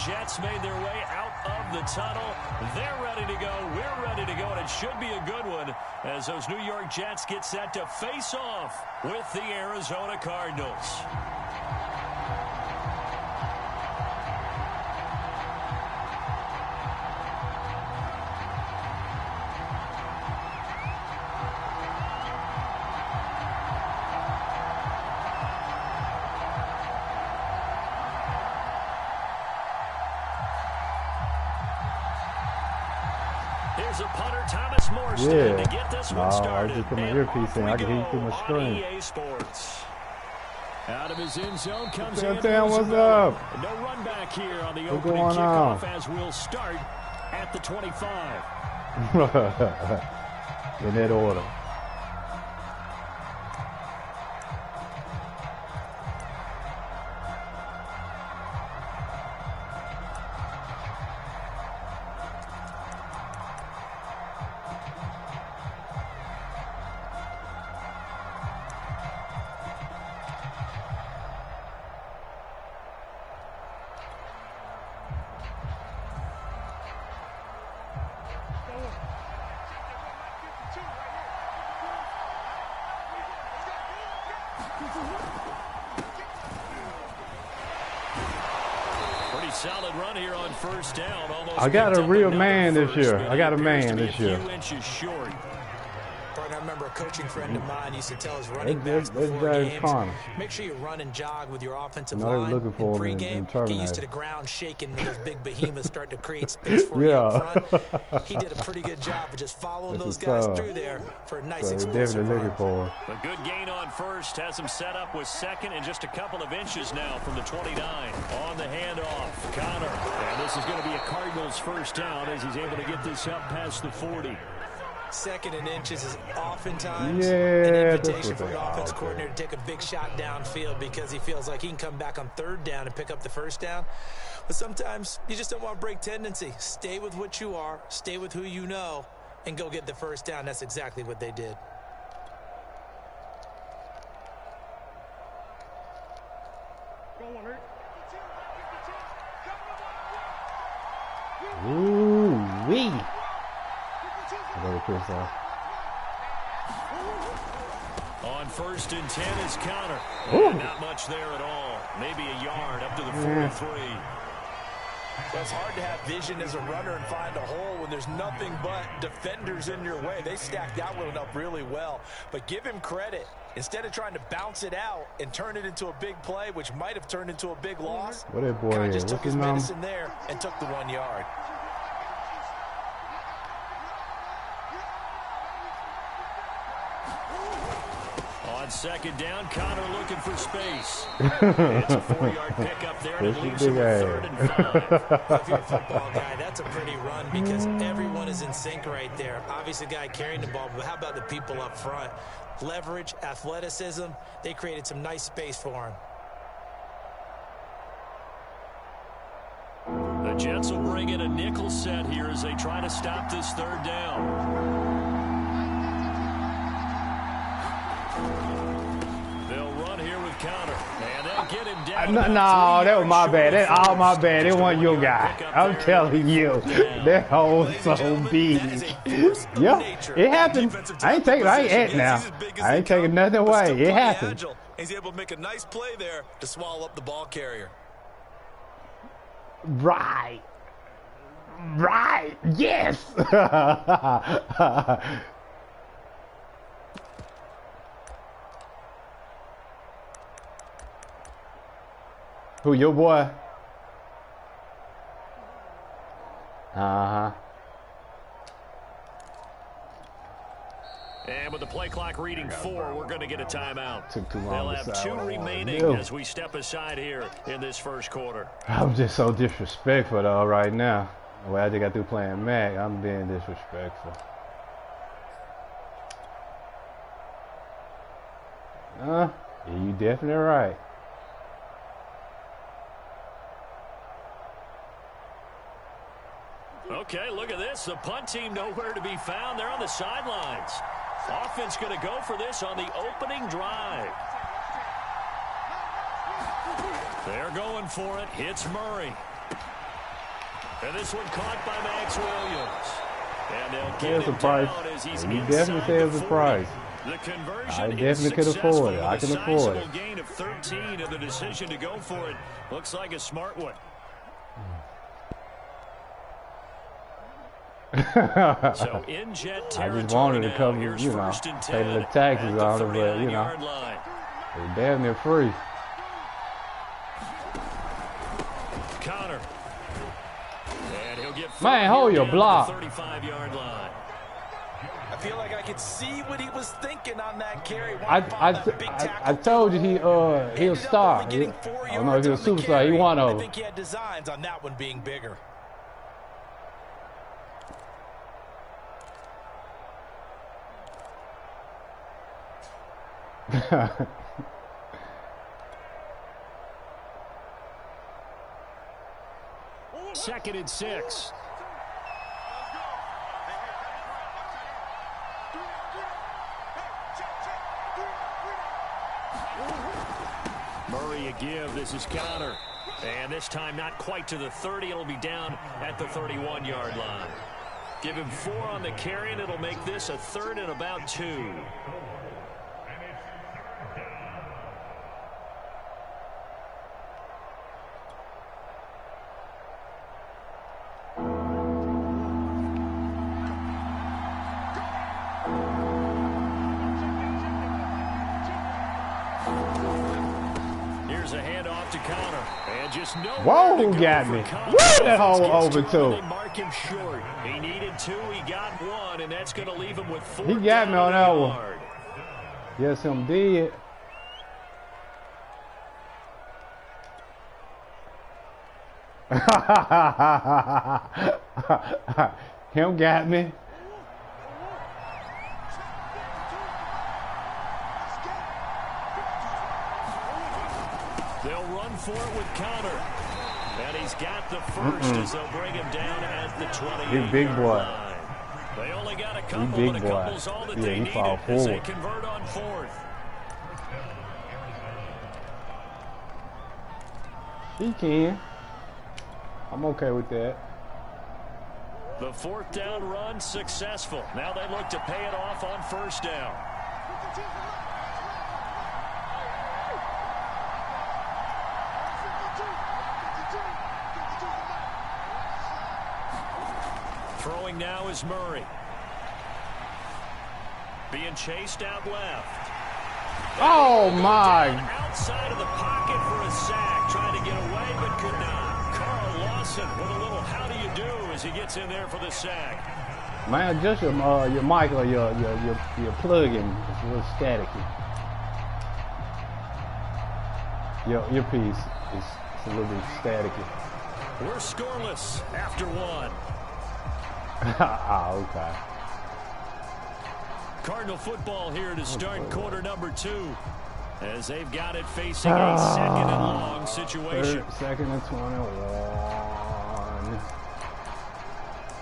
Jets made their way out of the tunnel. They're ready to go. We're ready to go, and it should be a good one as those New York Jets get set to face off with the Arizona Cardinals. Here's a punter, Thomas Morstead, to get this one started. I just put my earpiece in. I can hear you through my screen. EA Sports. Out of his end zone comes in. What's up? No run back here on the opening kickoff as we'll start at the 25. In that order. Pretty solid run here on first down. I got a real man this year. I got a man this year. I remember a coaching friend of mine used to tell his running backs before games, make sure you run and jog with your offensive line in pregame. Get used to the ground shaking when those big behemoths start to create space for you up front. He did a pretty good job of just following those guys through there for a nice explosive run. A good gain on first has him set up with second and just a couple of inches now from the 29. On the handoff, Connor. And this is going to be a Cardinals first down as he's able to get this up past the 40. Second and inches is oftentimes an invitation for your offense coordinator to take a big shot downfield because he feels like he can come back on third down and pick up the first down. But sometimes you just don't want to break tendency. Stay with what you are, stay with who you know, and go get the first down. That's exactly what they did. Ooh-wee. On first and 10 is Connor. Not much there at all. Maybe a yard up to the 43. Well, it's hard to have vision as a runner and find a hole when there's nothing but defenders in your way. They stacked that one up really well. But give him credit. Instead of trying to bounce it out and turn it into a big play, which might have turned into a big loss, boy just took his medicine there and took the 1 yard. On second down, Connor looking for space. It's a 4-yard pickup there, and it leaves him with 3rd and 5. If you're a football guy, that's a pretty run because everyone is in sync right there. Obviously, the guy carrying the ball, but how about the people up front? Leverage, athleticism, they created some nice space for him. The Jets will bring in a nickel set here as they try to stop this third down. Counter, and they'll get him down. No, that was my bad. That's all my bad. It wasn't your guy. I'm telling you, that hole so big. Yeah, it happened. I ain't taking nothing away. It happened. He's able to make a nice play there to swallow up the ball carrier. Right. Yes. Who, your boy? And with the play clock reading 4, we're going to get a timeout. Took too long. They'll have 2 remaining as we step aside here in this first quarter. I'm just so disrespectful though right now. The way I just got through playing Mac, I'm being disrespectful. Yeah, you definitely right. Okay, look at this. The punt team nowhere to be found. They're on the sidelines. Offense going to go for this on the opening drive. They're going for it. Hits Murray. And this one caught by Max Williams. And they'll There's get a him price. down as he's You inside definitely say the it's a 40. price. The conversion I is definitely could afford successful it. I with can a afford it. sizable gain of 13 and the decision to go for it. Looks like a smart one. So in jet I territory just wanted to now. come, Here's you know, first and pay 10 the taxes at the on it, but, you know, 39-yard line. they're damn near free. Connor. And he'll get Man, hold your down block. to the 35-yard line. I feel like I could see what he was thinking on that carry. I told you he'll start. I don't know if he'll superstar. He one of them. I think he had designs on that one being bigger. Second and 6. Murray a give. This is Connor. And this time not quite to the 30. It'll be down at the 31-yard line. Give him 4 on the carry, and it'll make this a 3rd and about 2. Here's a handoff to Connor. And just no. Whoa, who got me? Where that hole over to? Mark him short. He needed 2. He got 1, and that's going to leave him with 4. He got me on that one. Yes, him did. Him got me. They'll run for it with Connor. And he's got the first as they'll bring him down at the 28. He's big boy. Line. They only got a couple, Big but a boy. couple's all that Yeah, they he needed fall as they forward. convert on 4th. He can. I'm okay with that. The 4th down run successful. Now they look to pay it off on 1st down. Throwing now is Murray. Being chased out left. Oh my! Outside of the pocket for a sack. Tried to get away but could not. Carl Lawson with a little how do you do as he gets in there for the sack. Man, just your mic or your plug-in is a little staticky. Your piece is a little bit staticky. We're scoreless after 1. Ah, okay. Cardinal football here to start quarter number 2. As they've got it facing a 2nd and long situation. 2nd and 21.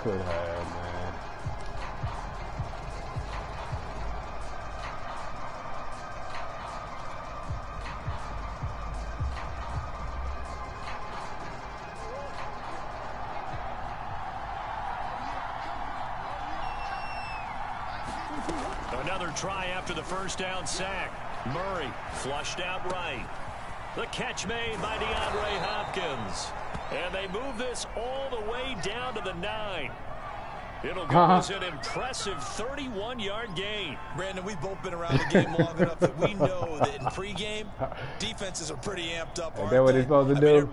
Could have, man. Another try after the 1st down sack. Murray flushed out right. The catch made by DeAndre Hopkins. And they move this all the way down to the 9. It'll go as an impressive 31-yard gain. Brandon, we've both been around the game long enough that we know that in pregame, defenses are pretty amped up. Is that what they're supposed to do?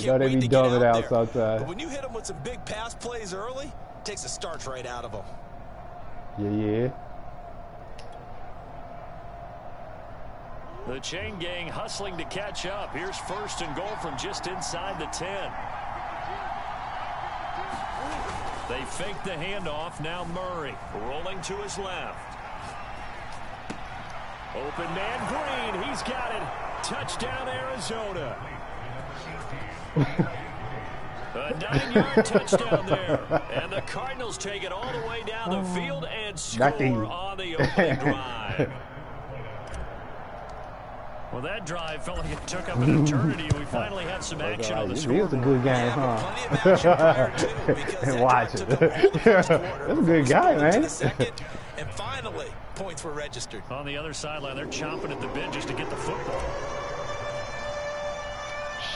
You know they be dumbing out sometimes. But when you hit them with some big pass plays early, it takes the starch right out of them. Yeah. The chain gang hustling to catch up. Here's 1st and goal from just inside the 10. They fake the handoff. Now Murray rolling to his left. Open man Green. He's got it. Touchdown Arizona. A 9-yard touchdown there. And the Cardinals take it all the way down the field and score on the opening drive. Well, that drive felt like it took up an eternity. We finally had some action on the scoreboard. It's a good game, huh? And watch it. That's a good guy, man. And finally, points were registered. On the other sideline, they're chomping at the bit just to get the football.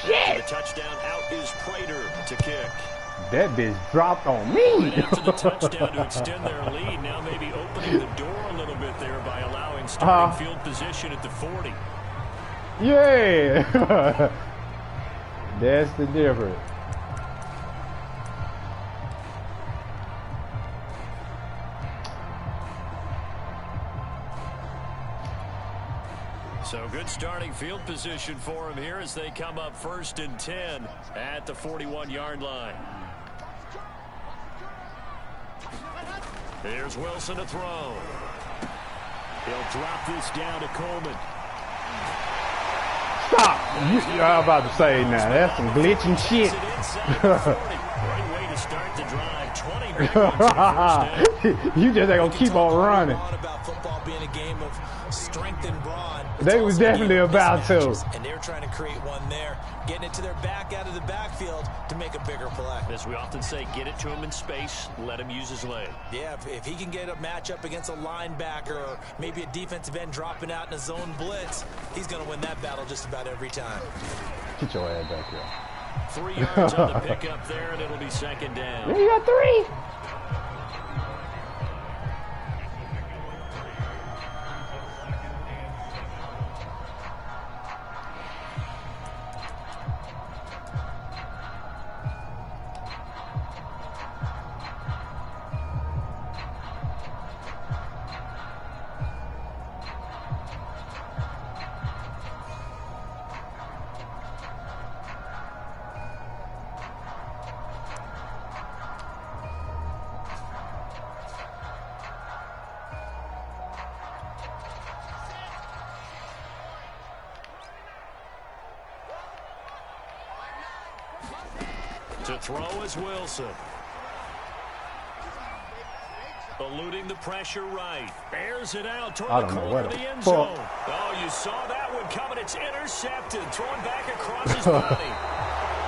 Shit! The touchdown out is Prater to kick. That bitch dropped on me. Right after the touchdown to extend their lead, now maybe opening the door a little bit there by allowing starting field position at the 40. Yeah. That's the difference. So good starting field position for him here as they come up 1st and 10 at the 41-yard line. Here's Wilson to throw. He'll drop this down to Coleman. Stop! I'm about to say now, that's some glitching shit. Great way to start the drive. 20 You just ain't gonna keep on running. About football being a game of strength and brawn. They was definitely about to. And they're trying to create one there, getting it to their back out of the backfield to make a bigger play. As we often say, get it to him in space, let him use his leg. Yeah, if he can get a matchup against a linebacker or maybe a defensive end dropping out in a zone blitz, he's going to win that battle just about every time. Get your ass back here. 3 yards on the pickup there, and it'll be 2nd down. You got 3. To throw is Wilson. Eluding the pressure right. Airs it out toward the corner of the end zone. Oh, you saw that one coming. It's intercepted. Thrown back across his body.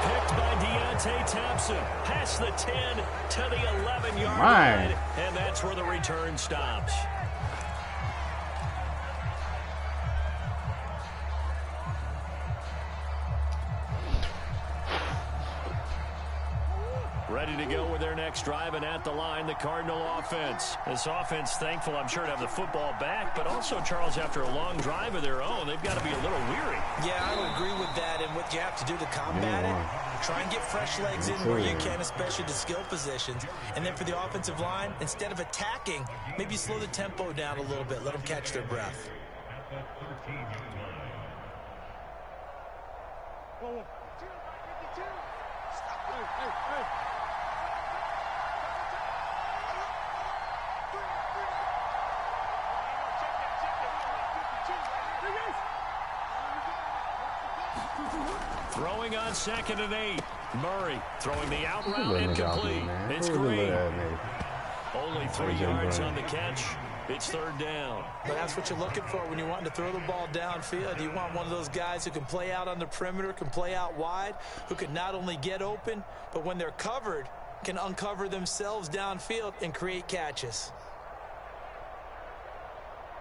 Picked by Deontay Thompson. Past the 10 to the 11-yard line. And that's where the return stops. Ready to go with their next drive, and at the line, the Cardinal offense. This offense, thankful, I'm sure, to have the football back, but also, Charles, after a long drive of their own, they've got to be a little weary. Yeah, I would agree with that, and what you have to do to combat it, try and get fresh legs in where you can, especially the skill positions. And then for the offensive line, instead of attacking, maybe slow the tempo down a little bit, let them catch their breath. Throwing on 2nd and 8. Murray throwing the out route incomplete. It's Green. Only 3 yards on the catch. It's 3rd down. But that's what you're looking for when you want to throw the ball downfield. You want one of those guys who can play out on the perimeter, can play out wide, who can not only get open, but when they're covered, can uncover themselves downfield and create catches.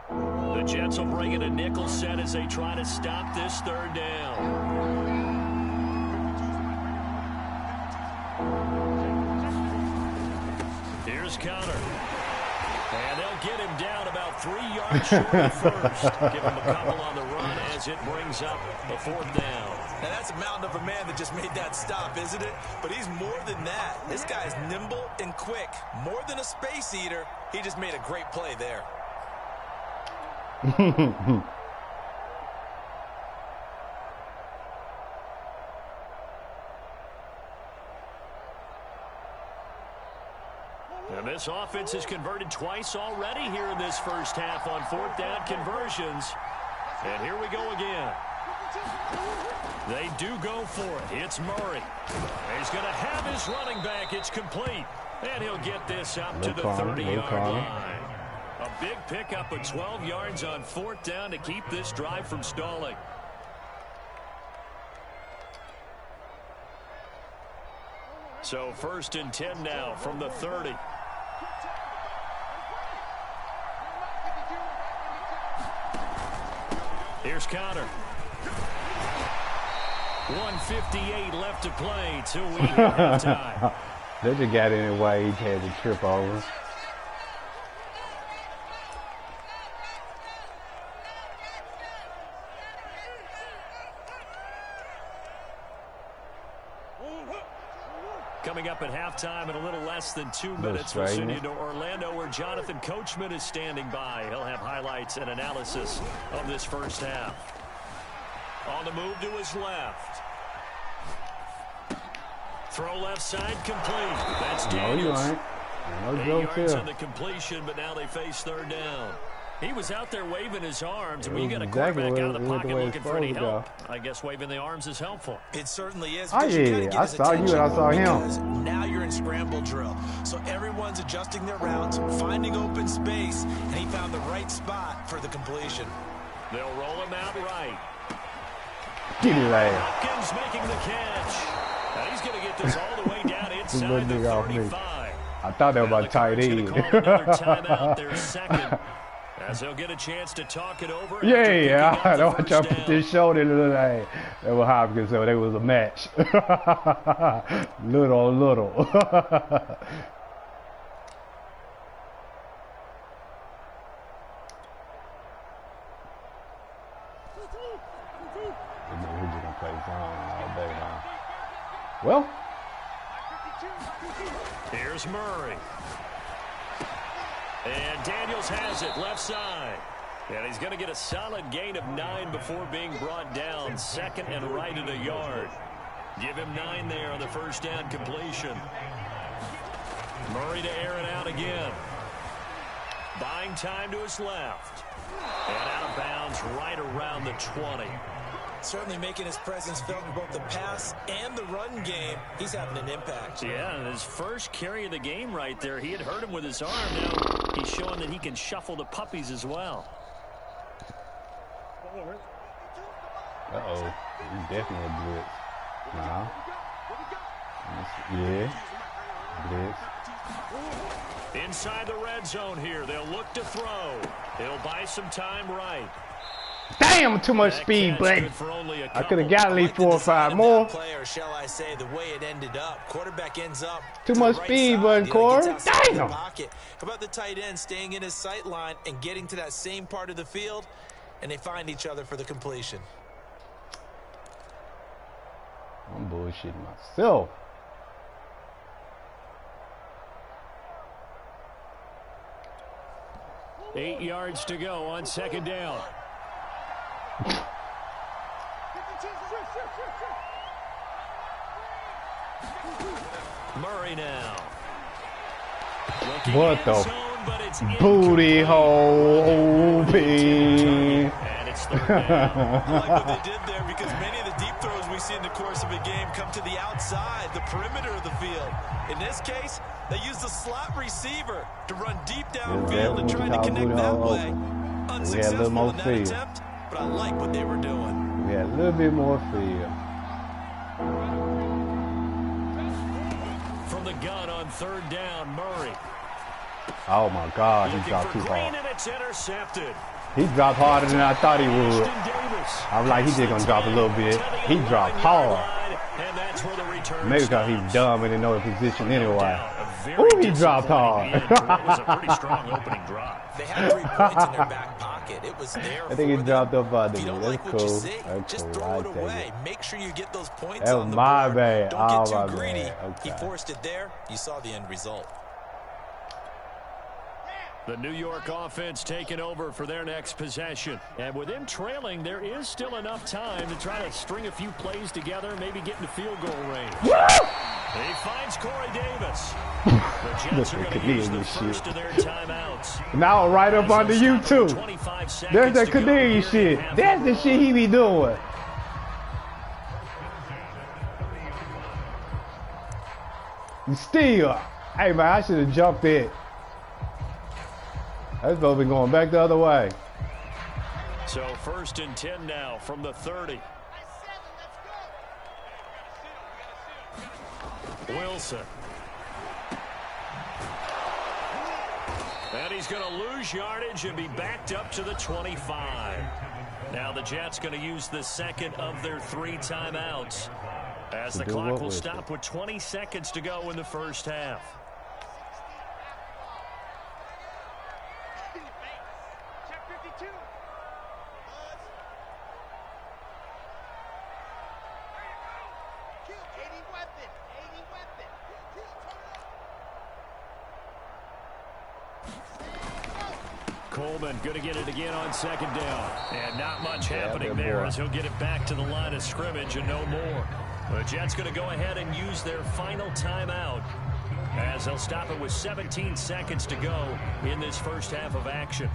The Jets will bring in a nickel set as they try to stop this 3rd down. Here's Connor. And they'll get him down about 3 yards short of first. Give him a couple on the run as it brings up a 4th down. Now that's a mountain of a man that just made that stop, isn't it? But he's more than that. This guy's nimble and quick. More than a space eater, he just made a great play there. And this offense has converted twice already here in this first half on 4th down conversions. And here we go again. They do go for it. It's Murray. He's going to have his running back. It's complete. And he'll get this up to the 30-yard line. A big pickup of 12 yards on 4th down to keep this drive from stalling. So 1st and 10 now from the 30. Here's Connor. 1:58 left to play till we hit halftime. They just got in the way. He had to trip over. Coming up at halftime in a little less than 2 minutes, we'll send you to Orlando where Jonathan Coachman is standing by. He'll have highlights and analysis of this first half. On the move to his left. Throw left side complete. That's Daniels. No, 8 yards on the completion, but now they face 3rd down. He was out there waving his arms, and when you got a quarterback out of the pocket looking for any help, I guess waving the arms is helpful. It certainly is. Oh, yeah, I saw you and I saw him. Now you're in scramble drill. So everyone's adjusting their routes, finding open space, and he found the right spot for the completion. They'll roll him out right. Get it out. Hopkins making the catch. Now he's going to get this all the way down inside the 35. I thought they were about tight end. Another timeout there, 2nd. As they'll get a chance to talk it over. Yeah. I don't want y'all to put this shoulder in the line. They were Hopkins, so they was a match. little. Well, here's Murray. And Daniels has it, left side. And he's going to get a solid gain of 9 before being brought down. 2nd and right at a yard. Give him 9 there on the 1st down completion. Murray to air it out again. Buying time to his left. And out of bounds right around the 20. Certainly making his presence felt in both the pass and the run game. He's having an impact. Yeah, and his first carry of the game right there, he had hurt him with his arm. Now he's showing that he can shuffle the puppies as well. Uh-oh. He's definitely a blitz. Nah. Yeah. Blitz. Inside the red zone here. They'll look to throw. He'll buy some time right. Damn, too much speed, Blake. I could have got at least 4 or 5 more. Player, shall I say, the way it ended up. Quarterback ends up too much speed, but Corey. Damn. How about the tight end staying in his sight line and getting to that same part of the field, and they find each other for the completion. I'm bullshitting myself. Eight yards to go on 2nd down. Murray now. What the booty hole open. And it's 3rd down. I like what they did there because many of the deep throws we see in the course of a game come to the outside, the perimeter of the field. In this case, they used the slot receiver to run deep downfield and try to connect that way. Unsuccessful in that attempt, but I like what they were doing. We had a little bit more field. From the gun on 3rd down, Murray. Oh my God, he dropped too Green hard. and it's intercepted. He dropped harder than I thought he would. I was like, he's just gonna drop a little bit. He dropped hard. Maybe because he's dumb and didn't know the position anyway. Ooh, he dropped hard. It was a pretty strong opening drive. They had 3 points in their back pocket. It was there. I think he dropped up by the That's That's cool. cool. See, That's just cool. throw it I take away. it. Make sure you get those points That on was the my board. bad. Don't get Oh, too my greedy. bad. Okay. He forced it there. You saw the end result. The New York offense taking over for their next possession. And with them trailing, there is still enough time to try to string a few plays together, maybe get into field goal range. He finds Corey Davis. The Jets are going to use the first of their timeouts. Now right up under you too. There's that Canadian shit. That's the shit he be doing. Still, hey man, I should have jumped it. That's supposed to be going back the other way. So 1st and 10 now from the 30. Wilson. And he's going to lose yardage and be backed up to the 25. Now the Jets going to use the second of their 3 timeouts as the clock will stop with 20 seconds to go in the first half. Coleman going to get it again on second down. And not much happening there as he'll get it back to the line of scrimmage and no more. The Jets going to go ahead and use their final timeout as they'll stop it with 17 seconds to go in this first half of action.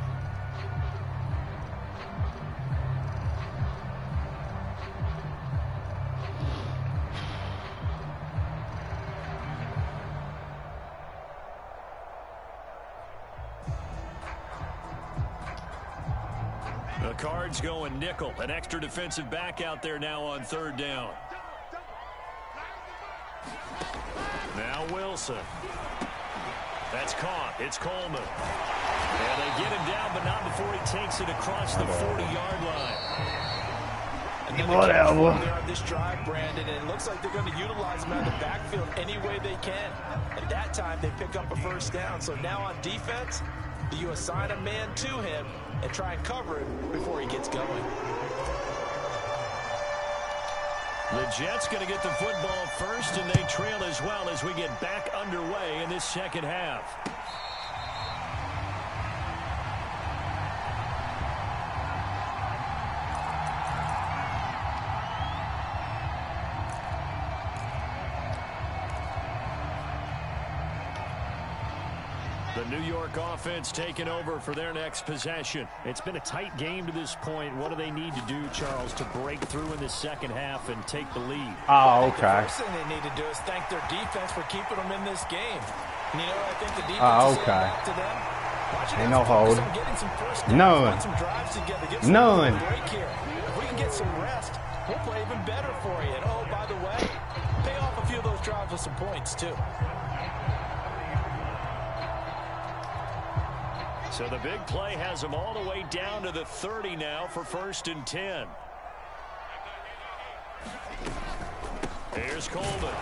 The Cards going nickel. An extra defensive back out there now on third down. Now Wilson. That's caught. It's Coleman. And they get him down, but not before he takes it across the 40-yard line. Whatever. On this drive, Brandon, and it looks like they're going to utilize him out of the backfield any way they can. At that time, they pick up a first down. So now on defense, you assign a man to him and try and cover him before he gets going. The Jets going to get the football first, and they trail as well as we get back underway in this second half. The New York offense taking over for their next possession. It's been a tight game to this point. What do they need to do, Charles, to break through in the second half and take the lead? Oh, okay. The first thing they need to do is thank their defense for keeping them in this game. And you know what I think the defense is back to them? Ain't no hold. None. None. Break here. If we can get some rest, we'll play even better for you. And oh, by the way, pay off a few of those drives with some points, too. So the big play has them all the way down to the 30 now for 1st and 10. Here's Coleman.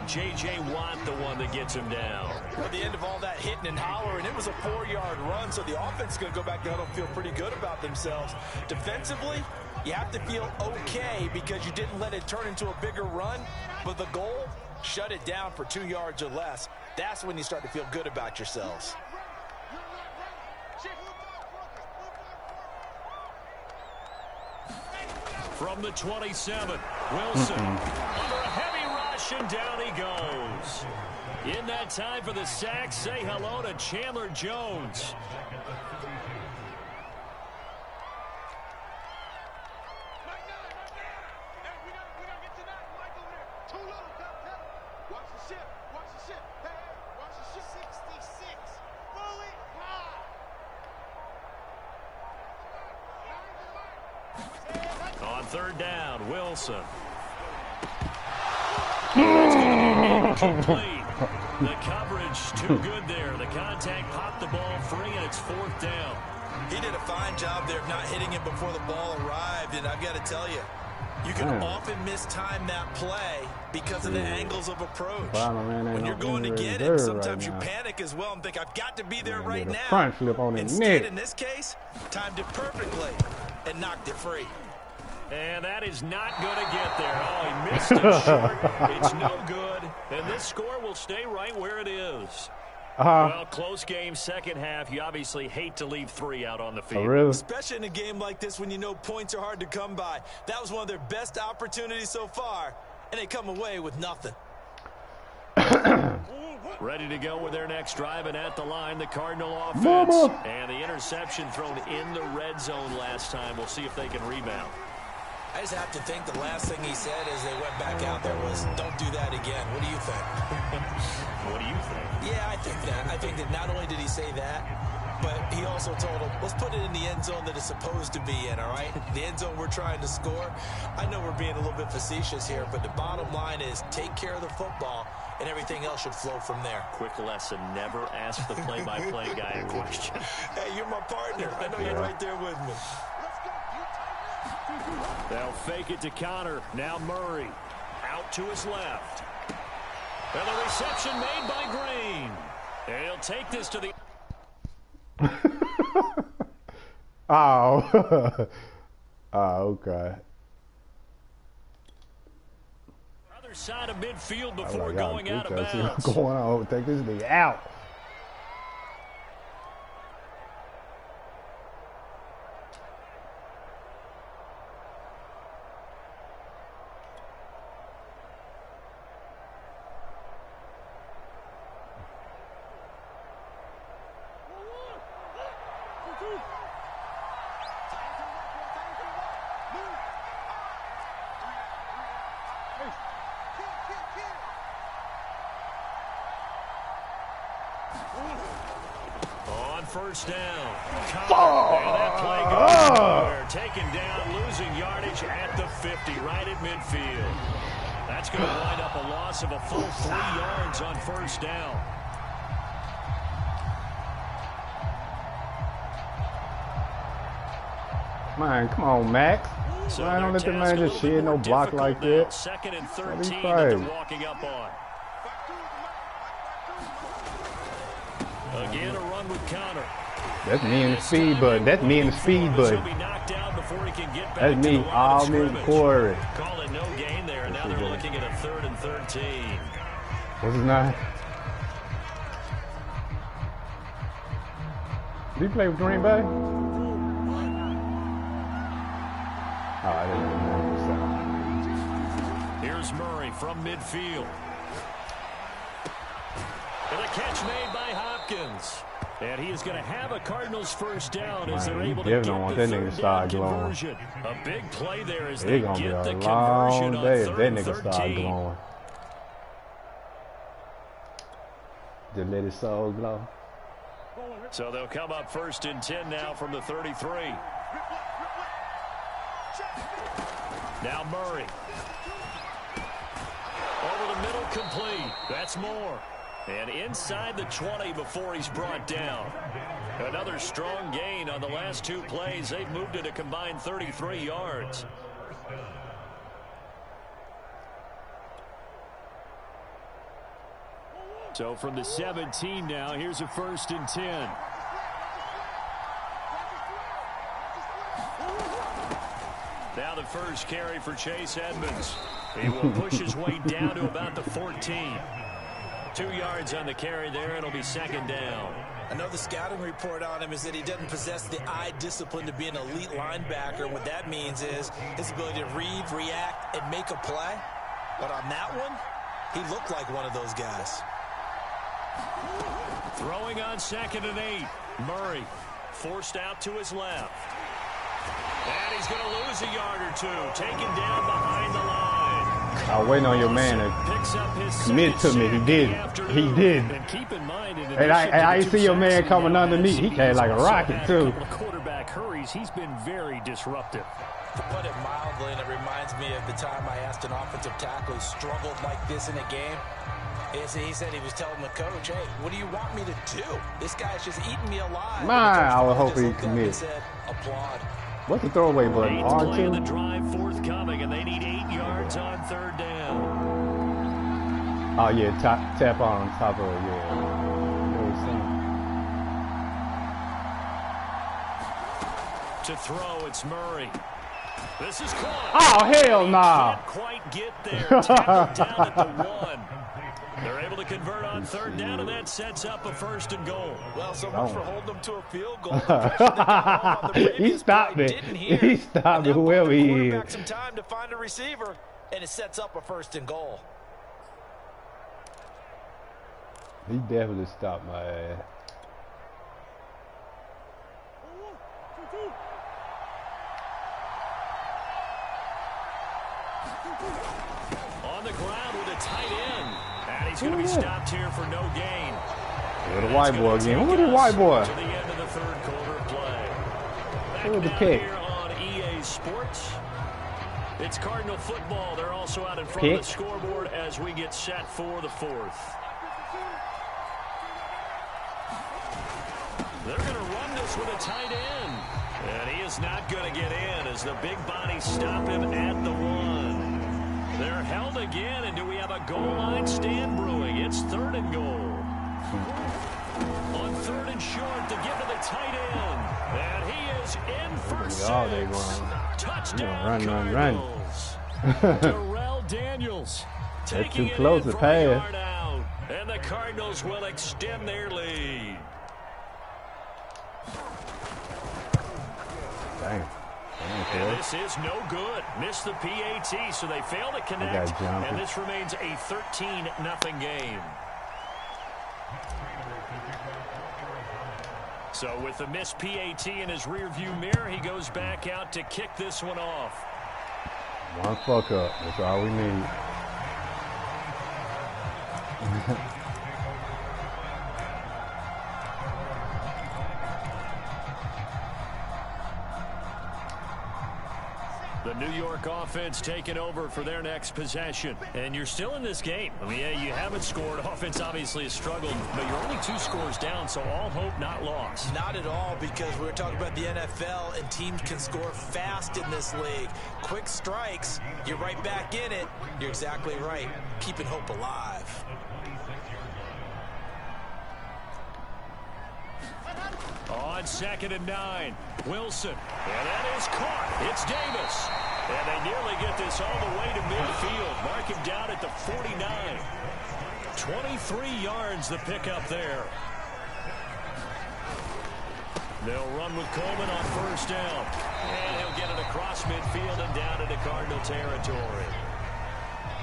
J.J. Watt, the one that gets him down. At the end of all that hitting and hollering, it was a 4-yard run, so the offense is going to go back there and feel pretty good about themselves. Defensively, you have to feel okay because you didn't let it turn into a bigger run, but the goal, shut it down for 2 yards or less. That's when you start to feel good about yourselves. From the 27, Wilson under a heavy rush, and down he goes. In that time for the sack, say hello to Chandler Jones. On third down, Wilson. That's going to be incomplete. The coverage too good there. The contact popped the ball free, and it's 4th down. He did a fine job there of not hitting it before the ball arrived, and I've got to tell you, you can often mistime that play because of the angles of approach. When you're going to get it, sometimes you panic as well and think, I've got to be there right now. Front flip on Instead, in this case, timed it perfectly and knocked it free. And that is not going to get there. Oh, he missed it short. It's no good. And this score will stay right where it is. Well, close game, second half. You obviously hate to leave 3 out on the field. Really? Especially in a game like this when you know points are hard to come by. That was one of their best opportunities so far, and they come away with nothing. Ready to go with their next drive, and at the line, the Cardinal offense. And the interception thrown in the red zone last time. We'll see if they can rebound. I just have to think the last thing he said as they went back out there was, don't do that again. What do you think? What do you think? Yeah, I think that. I think that not only did he say that, but he also told him, let's put it in the end zone that it's supposed to be in, all right? The end zone we're trying to score. I know we're being a little bit facetious here, but the bottom line is take care of the football, and everything else should flow from there. Quick lesson, never ask the play-by-play guy a question. Hey, you're my partner. I know you're right there with me. They'll fake it to Connor. Now Murray out to his left. And the reception made by Green. And he'll take this to the... Oh. Oh, okay. Other side of midfield before going out of bounds. See what's going on. Take this nigga out. On first down. And that play goes nowhere. Taken down, losing yardage at the 50, right at midfield. That's going to wind up a loss of a full 3 yards on first down. Man, come on, Max. So Man, don't let the man just shit no block like that. 2nd and 13 that they're walking up on. Again, a run with Connor. That's me and the speed button. That's me and the speed button. That's me, all me and Corey. Call it no gain there, and now they're looking at a 3rd and 13. What's his name? Did he play with Green Bay? Oh, I didn't know. Here's Murray from midfield. And a catch made by Hopkins. And he is going to have a Cardinals first down as they're able to get the third down conversion. A big play there as they get the conversion on 3rd and 13. Just let his soul glow. So they'll come up 1st and 10 now from the 33. Now Murray. Over the middle, complete. That's more. And inside the 20 before he's brought down. Another strong gain on the last 2 plays. They've moved it a combined 33 yards. So from the 17 now, here's a 1st and 10. Now the first carry for Chase Edmonds. He will push his way down to about the 14. 2 yards on the carry there. It'll be 2nd down. I know the scouting report on him is that he doesn't possess the eye discipline to be an elite linebacker. What that means is his ability to read, react, and make a play. But on that one, he looked like one of those guys. Throwing on 2nd and 8. Murray forced out to his left. And he's going to lose a yard or 2. Taken down behind the line. I was waiting on your man to commit to me. He did. He did. And I see your man coming underneath. He came like a rocket, too. Quarterback hurries. He's been very disruptive. To put it mildly, and it reminds me of the time I asked an offensive tackle who struggled like this in a game. He said he was telling the coach, hey, what do you want me to do? This guy's just eating me alive. Man, I would hope he commit. Applaud. What's the throwaway button? Play of the drive forthcoming, and they need 8 yards on 3rd down. Oh yeah, tap on top of it. Yeah. To throw, it's Murray. This is caught. Oh hell nah! Can't quite get there. Tackled down at the 1. They're able to convert on 3rd down, and that sets up a 1st and goal. Well, so much for holding them to a field goal. He stopped it. He stopped it, whoever he is. Some time to find a receiver, and it sets up a 1st and goal. He definitely stopped my ass. On the ground with a tight end. And he's going to be stopped here for no gain. Where the white boy again? Who the white boy? To the end of the third quarter of play. Who was the pick? Here on EA Sports. It's Cardinal football. They're also out in front Pick. of the scoreboard as we get set for the fourth. They're going to run this with a tight end. And he is not going to get in as the big bodies stop him at the 1. They're held again, and do we have a goal line stand brewing? It's 3rd and goal. On 3rd and short, to give to the tight end. And he is in for 6. All day going. Touchdown, Run. Darrell Daniels. That's too close to pass. And the Cardinals will extend their lead. Dang. And this is no good. Missed the PAT, so they fail to connect. And this remains a 13-0 game. So with the missed PAT in his rearview mirror, he goes back out to kick this one off. One fuck up. That's all we need. The New York offense taking over for their next possession. And you're still in this game. I mean, yeah, you haven't scored. Offense obviously has struggled, but you're only 2 scores down, so all hope not lost. Not at all, because we were talking about the NFL, and teams can score fast in this league. Quick strikes, you're right back in it. You're exactly right. Keeping hope alive. On 2nd and 9, Wilson. And that is caught. It's Davis. And they nearly get this all the way to midfield. Mark him down at the 49. 23 yards the pickup there. They'll run with Coleman on 1st down. And he'll get it across midfield and down into Cardinal territory.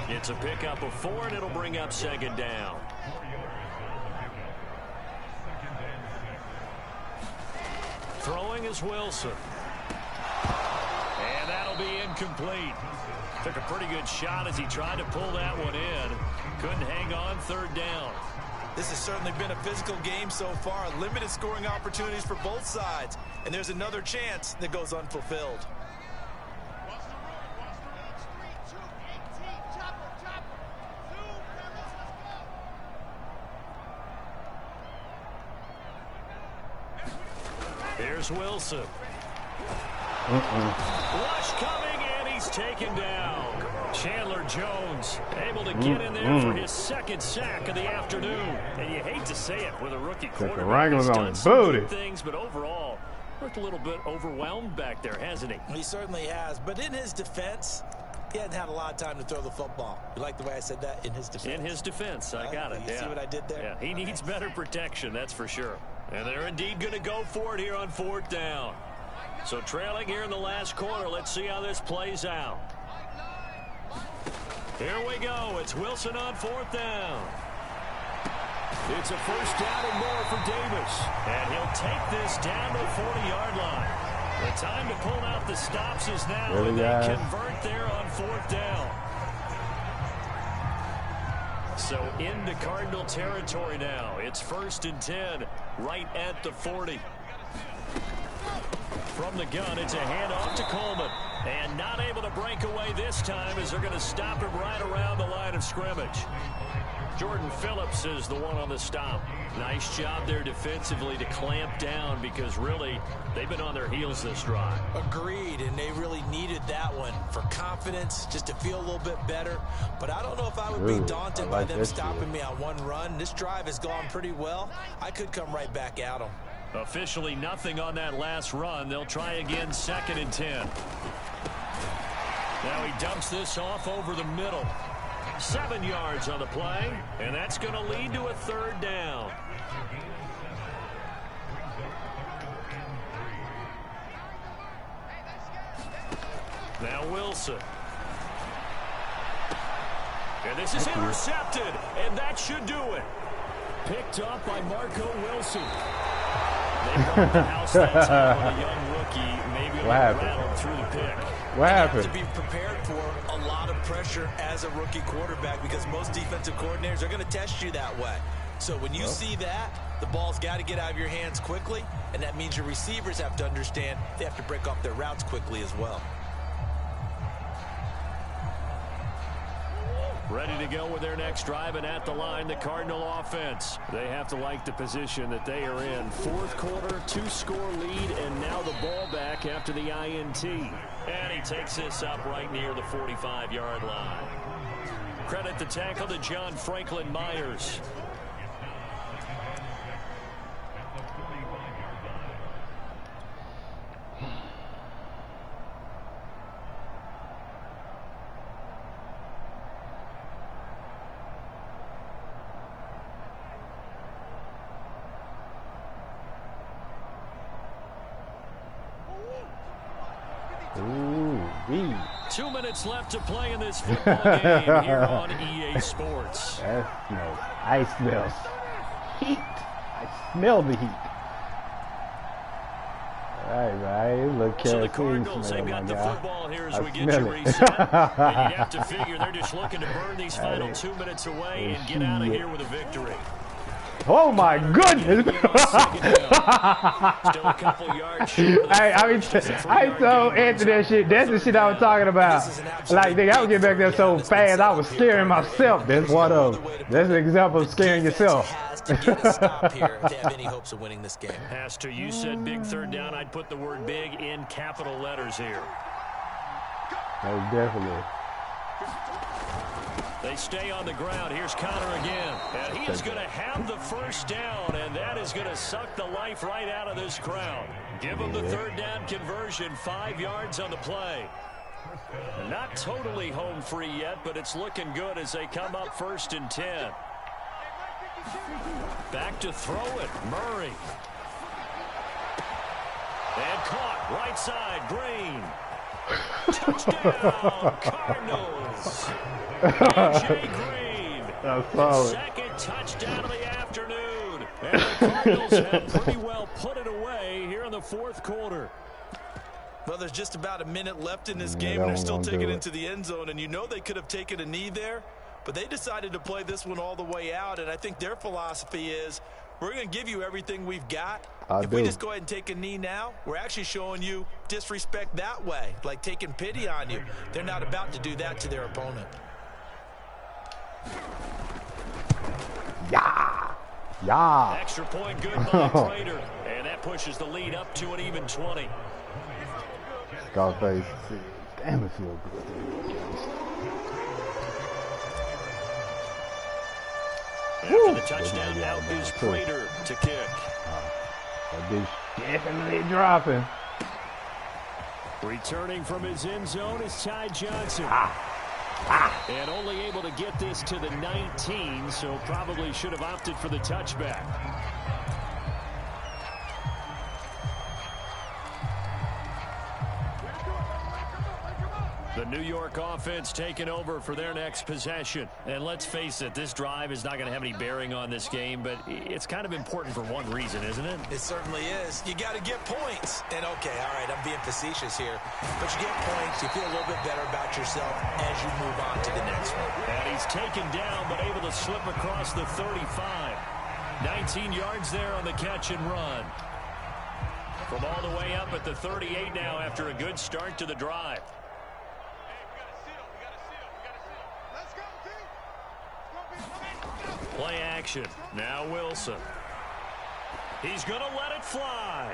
It's a pickup of 4, and it'll bring up 2nd down. Throwing is Wilson. And that'll be incomplete. Took a pretty good shot as he tried to pull that one in. Couldn't hang on 3rd down. This has certainly been a physical game so far. Limited scoring opportunities for both sides. And there's another chance that goes unfulfilled. Here's Wilson. Rush coming, and he's taken down. Chandler Jones able to get in there for his 2nd sack of the afternoon. And you hate to say it with a rookie quarterback. He's done some good things, but overall, looked a little bit overwhelmed back there, hasn't he? He certainly has, but in his defense, he hadn't had a lot of time to throw the football. You like the way I said that? In his defense. In his defense, I got it. You see what I did there? Yeah, he needs better protection, that's for sure. And they're indeed going to go for it here on 4th down. So trailing here in the last quarter. Let's see how this plays out. Here we go. It's Wilson on 4th down. It's a 1st down and more for Davis. And he'll take this down to the 40-yard line. The time to pull out the stops is now. Really, and they convert there on 4th down. So into Cardinal territory now. It's 1st and 10, right at the 40. From the gun, it's a handoff to Coleman. And not able to break away this time as they're going to stop him right around the line of scrimmage. Jordan Phillips is the one on the stop. Nice job there defensively to clamp down because really they've been on their heels this drive. Agreed, and they really needed that one for confidence, just to feel a little bit better. But I don't know if I would be daunted by them stopping me on one run. This drive has gone pretty well. I could come right back at them. Officially nothing on that last run. They'll try again 2nd and 10. Now he dumps this off over the middle. 7 yards on the play, and that's going to lead to a 3rd down. Now Wilson. And this is intercepted, and that should do it. Picked up by Marco Wilson. They brought the house that time on a young rookie, maybe rattled through the pick. What happened? You have to be prepared for a lot of pressure as a rookie quarterback because most defensive coordinators are going to test you that way. So when you see that, the ball's got to get out of your hands quickly, and that means your receivers have to understand they have to break off their routes quickly as well. Ready to go with their next drive, and at the line, the Cardinal offense. They have to like the position that they are in. Fourth quarter, 2-score lead, and now the ball back after the INT. And he takes this up right near the 45-yard line. Credit the tackle to John Franklin Myers. Ooh, 2 minutes left to play in this football game here on EA Sports. That smells. I smell heat. I smell the heat. All right, man. Look, so the Cardinals, they've got the football here as we get you reset. And you have to figure they're just looking to burn these final 2 minutes away and get out of here with a victory. Oh my goodness! Still a couple yards short. I so into that shit. That's the shit I was talking about. Like, nigga, I would get back there so fast, I was scaring myself. That's one of them. That's an example of scaring yourself. Pastor, you said big third down. I'd put the word big in capital letters here. Oh, definitely. They stay on the ground. Here's Connor again. And he is going to have the first down, and that is going to suck the life right out of this crowd. Give him the third down conversion, 5 yards on the play. Not totally home free yet, but it's looking good as they come up 1st and 10. Back to throw it, Murray. And caught, right side, Green. Touchdown, Cardinals. A.J. Green. Second touchdown of the afternoon. And the Cardinals have pretty well put it away here in the fourth quarter. Well, there's just about a minute left in this game, and they're still taking it into the end zone. And you know they could have taken a knee there, but they decided to play this one all the way out. And I think their philosophy is, we're going to give you everything we've got. If we just go ahead and take a knee now, we're actually showing you disrespect that way, like taking pity on you. They're not about to do that to their opponent. Yeah. Yeah. Extra point good by Prater. And that pushes the lead up to an even 20. Scarface. Damn, it feels good. After the touchdown, out is Prater to kick. That dude's definitely dropping. Returning from his end zone is Ty Johnson. And only able to get this to the 19, so probably should have opted for the touchback. The New York offense taking over for their next possession. And let's face it, this drive is not going to have any bearing on this game, but it's kind of important for one reason, isn't it? It certainly is. You got to get points. And, okay, all right, I'm being facetious here. But you get points, you feel a little bit better about yourself as you move on to the next one. And he's taken down, but able to slip across the 35. 19 yards there on the catch and run. From all the way up at the 38 now after a good start to the drive. Play action. Now Wilson. He's going to let it fly.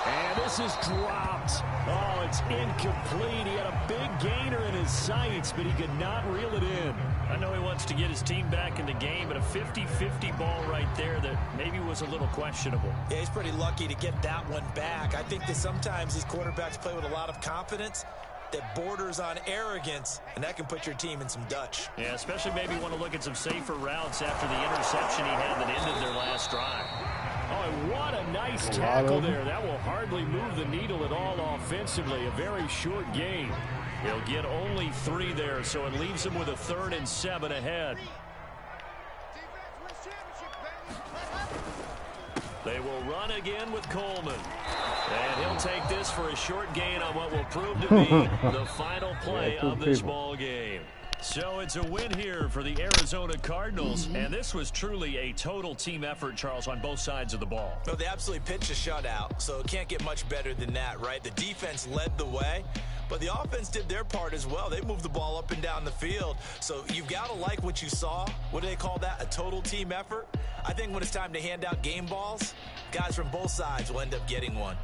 And this is dropped. Oh, it's incomplete. He had a big gainer in his sights, but he could not reel it in. I know he wants to get his team back in the game, but a 50-50 ball right there that maybe was a little questionable. Yeah, he's pretty lucky to get that one back. I think that sometimes these quarterbacks play with a lot of confidence that borders on arrogance, and that can put your team in some Dutch. Yeah, especially maybe want to look at some safer routes after the interception he had that ended their last drive. Oh, and what a nice tackle there. That will hardly move the needle at all offensively. A very short game. He'll get only 3 there, so it leaves him with a 3rd and 7 ahead. They will run again with Coleman. And he'll take this for a short gain on what will prove to be the final play of this ball game. So it's a win here for the Arizona Cardinals, and this was truly a total team effort, Charles, on both sides of the ball. Well, they absolutely pitched a shutout, so it can't get much better than that, right? The defense led the way, but the offense did their part as well. They moved the ball up and down the field, so you've got to like what you saw. What do they call that? A total team effort? I think when it's time to hand out game balls, guys from both sides will end up getting one.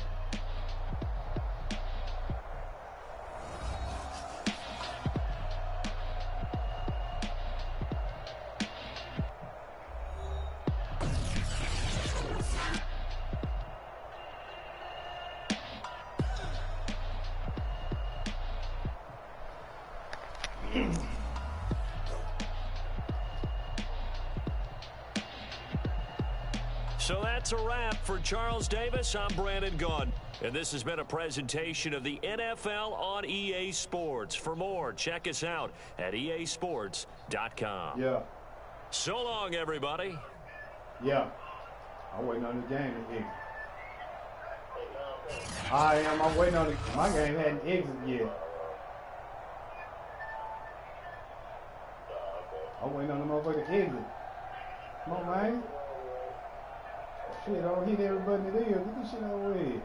So that's a wrap for Charles Davis. I'm Brandon Gunn. And this has been a presentation of the NFL on EA Sports. For more, check us out at easports.com. Yeah. So long, everybody. Yeah. I'm waiting on the game to exit. I'm waiting on my game hadn't exited yet. I'm waiting on the motherfucker to exit. Come on, man. Shit, I don't hit every button it is. Get this shit over with.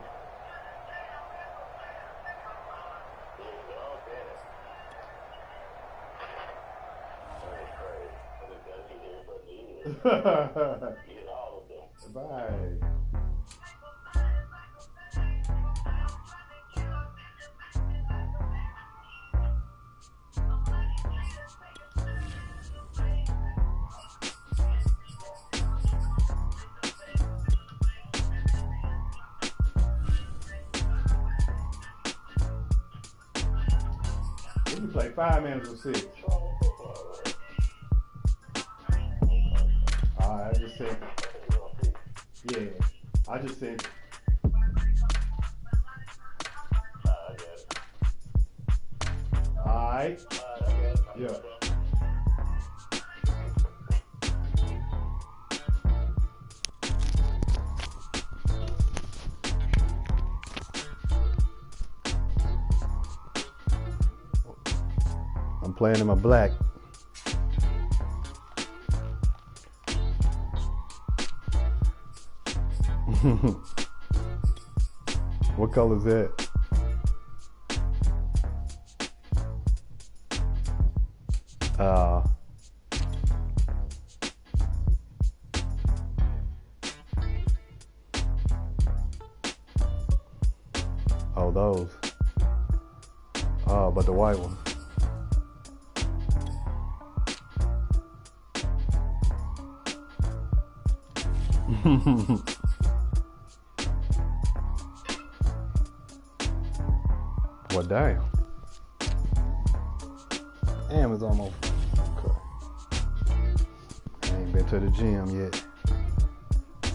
Bye. We can play 5 minutes or 6. Alright, I just said. Yeah, I just said. Alright. Yeah. I'm playing in my black. What color is that? Oh, those. Oh, but the white one. Well, damn. Damn, it's almost. Okay. I ain't been to the gym yet.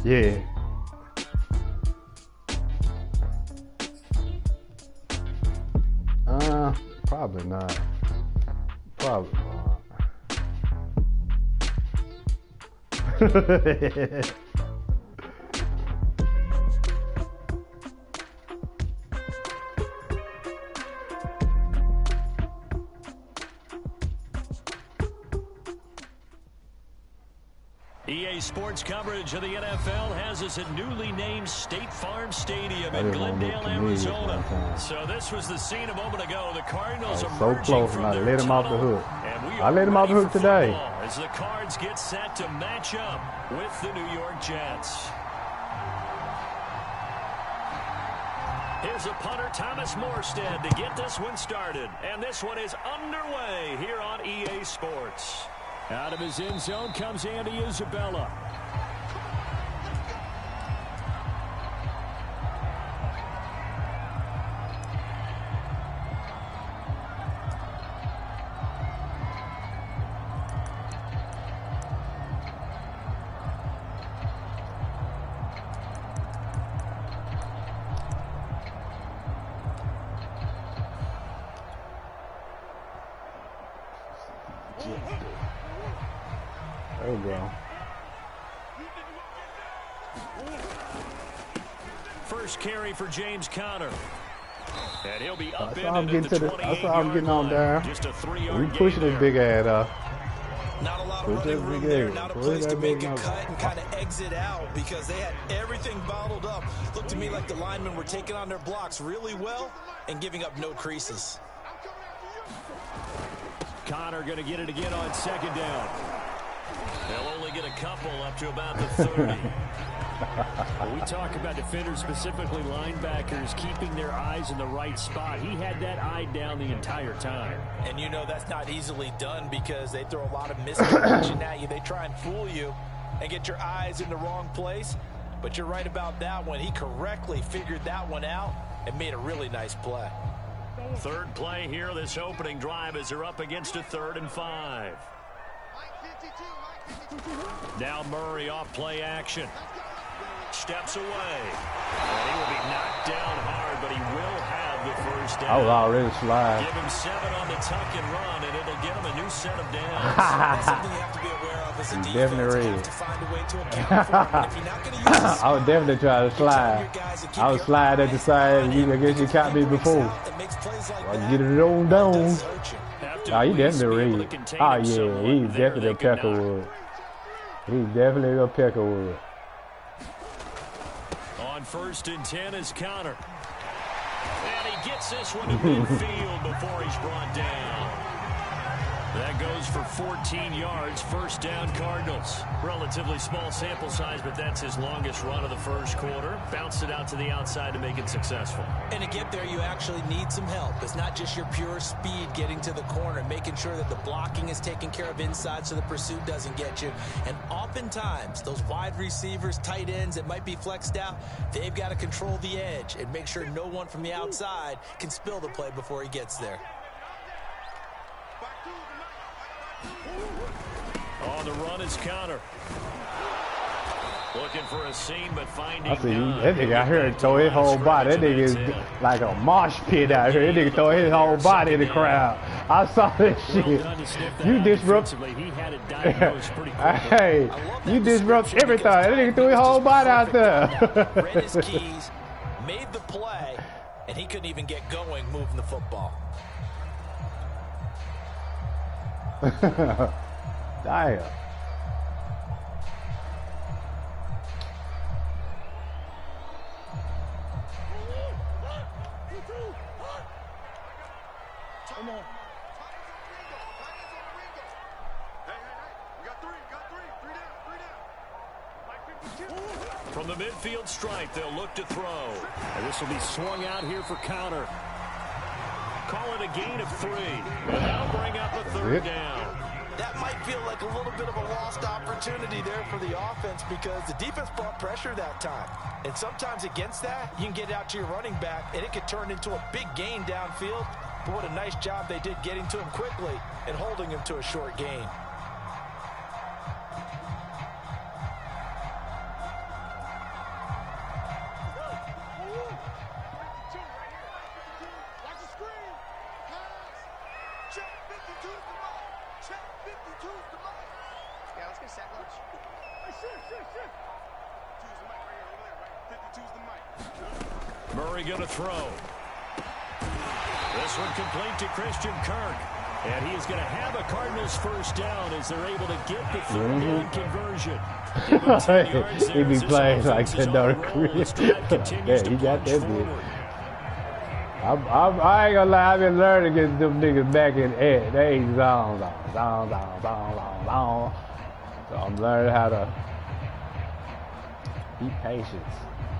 Yeah. Probably not. Probably not. EA Sports coverage of the NFL has us at newly named State Farm Stadium in Glendale, Arizona. So this was the scene a moment ago. The Cardinals are so close, and I let him off the hook. I let him off the hook today. As the Cards get set to match up with the New York Jets. Here's a punter, Thomas Morstead, to get this one started. And this one is underway here on EA Sports. Out of his end zone comes Andy Isabella. There we go. First carry for James Conner. And he'll be That's all I'm getting to the. That's all I'm getting on down. Just a 3-yard We pushing this big ass up. Not a lot of running room there, not a place to make a cut and kind of exit out because they had everything bottled up. Looked to me like the linemen were taking on their blocks really well and giving up no creases. Connor going to get it again on second down. They'll only get a couple up to about the 30. When we talk about defenders, specifically linebackers, keeping their eyes in the right spot, he had that eye down the entire time. And you know that's not easily done because they throw a lot of misdirection at you. They try and fool you and get your eyes in the wrong place. But you're right about that one. He correctly figured that one out and made a really nice play. Third play here, this opening drive as they're up against a 3rd and 5. Now Murray off play action. Steps away. And he will be knocked down hard, but he will have the first down. I was already slide. Give him 7 on the tuck and run, and it'll get him a new set of downs. That's something you have to be aware of as a defense. Definitely You have to find a way to account for it. If you're not going to use this, I was definitely trying to slide. I was slide at the side. I guess you caught me before. I get it on down. Oh, he definitely read. Oh, yeah, he's definitely a Peckerwood. He's definitely a Peckerwood. On 1st and 10 is Connor. And he gets this one to midfield before he's brought down. That goes for 14 yards, first down Cardinals. Relatively small sample size, but that's his longest run of the first quarter. Bounced it out to the outside to make it successful. And to get there, you actually need some help. It's not just your pure speed getting to the corner, making sure that the blocking is taken care of inside so the pursuit doesn't get you. And oftentimes, those wide receivers, tight ends that might be flexed out, they've got to control the edge and make sure no one from the outside can spill the play before he gets there. On the run is Connor. Looking for a seam, but finding I see none. that nigga out here throw his whole body. That nigga is like a mosh pit out here. That nigga throw his whole body in the crowd. I saw that shit. You disrupt. Hey, you disrupt everything. That nigga threw his whole body out there. Read his keys, made the play, and he couldn't even get going moving the football. Damn. Come on. From the midfield stripe, they'll look to throw. And this will be swung out here for Connor. Call it a gain of 3. And that'll bring up a 3rd down. That might feel like a little bit of a lost opportunity there for the offense because the defense brought pressure that time. And sometimes against that, you can get out to your running back, and it could turn into a big gain downfield. But what a nice job they did getting to him quickly and holding him to a short gain. Murray going to throw. This one complete to Christian Kirk. And he is going to have a Cardinals first down as they're able to get the 3rd down conversion. He be playing like that, Dark Chris. Yeah, he got that bit. I ain't gonna lie, I've been learning to get them niggas back in air. They ain't zone. So I'm learning how to be patient.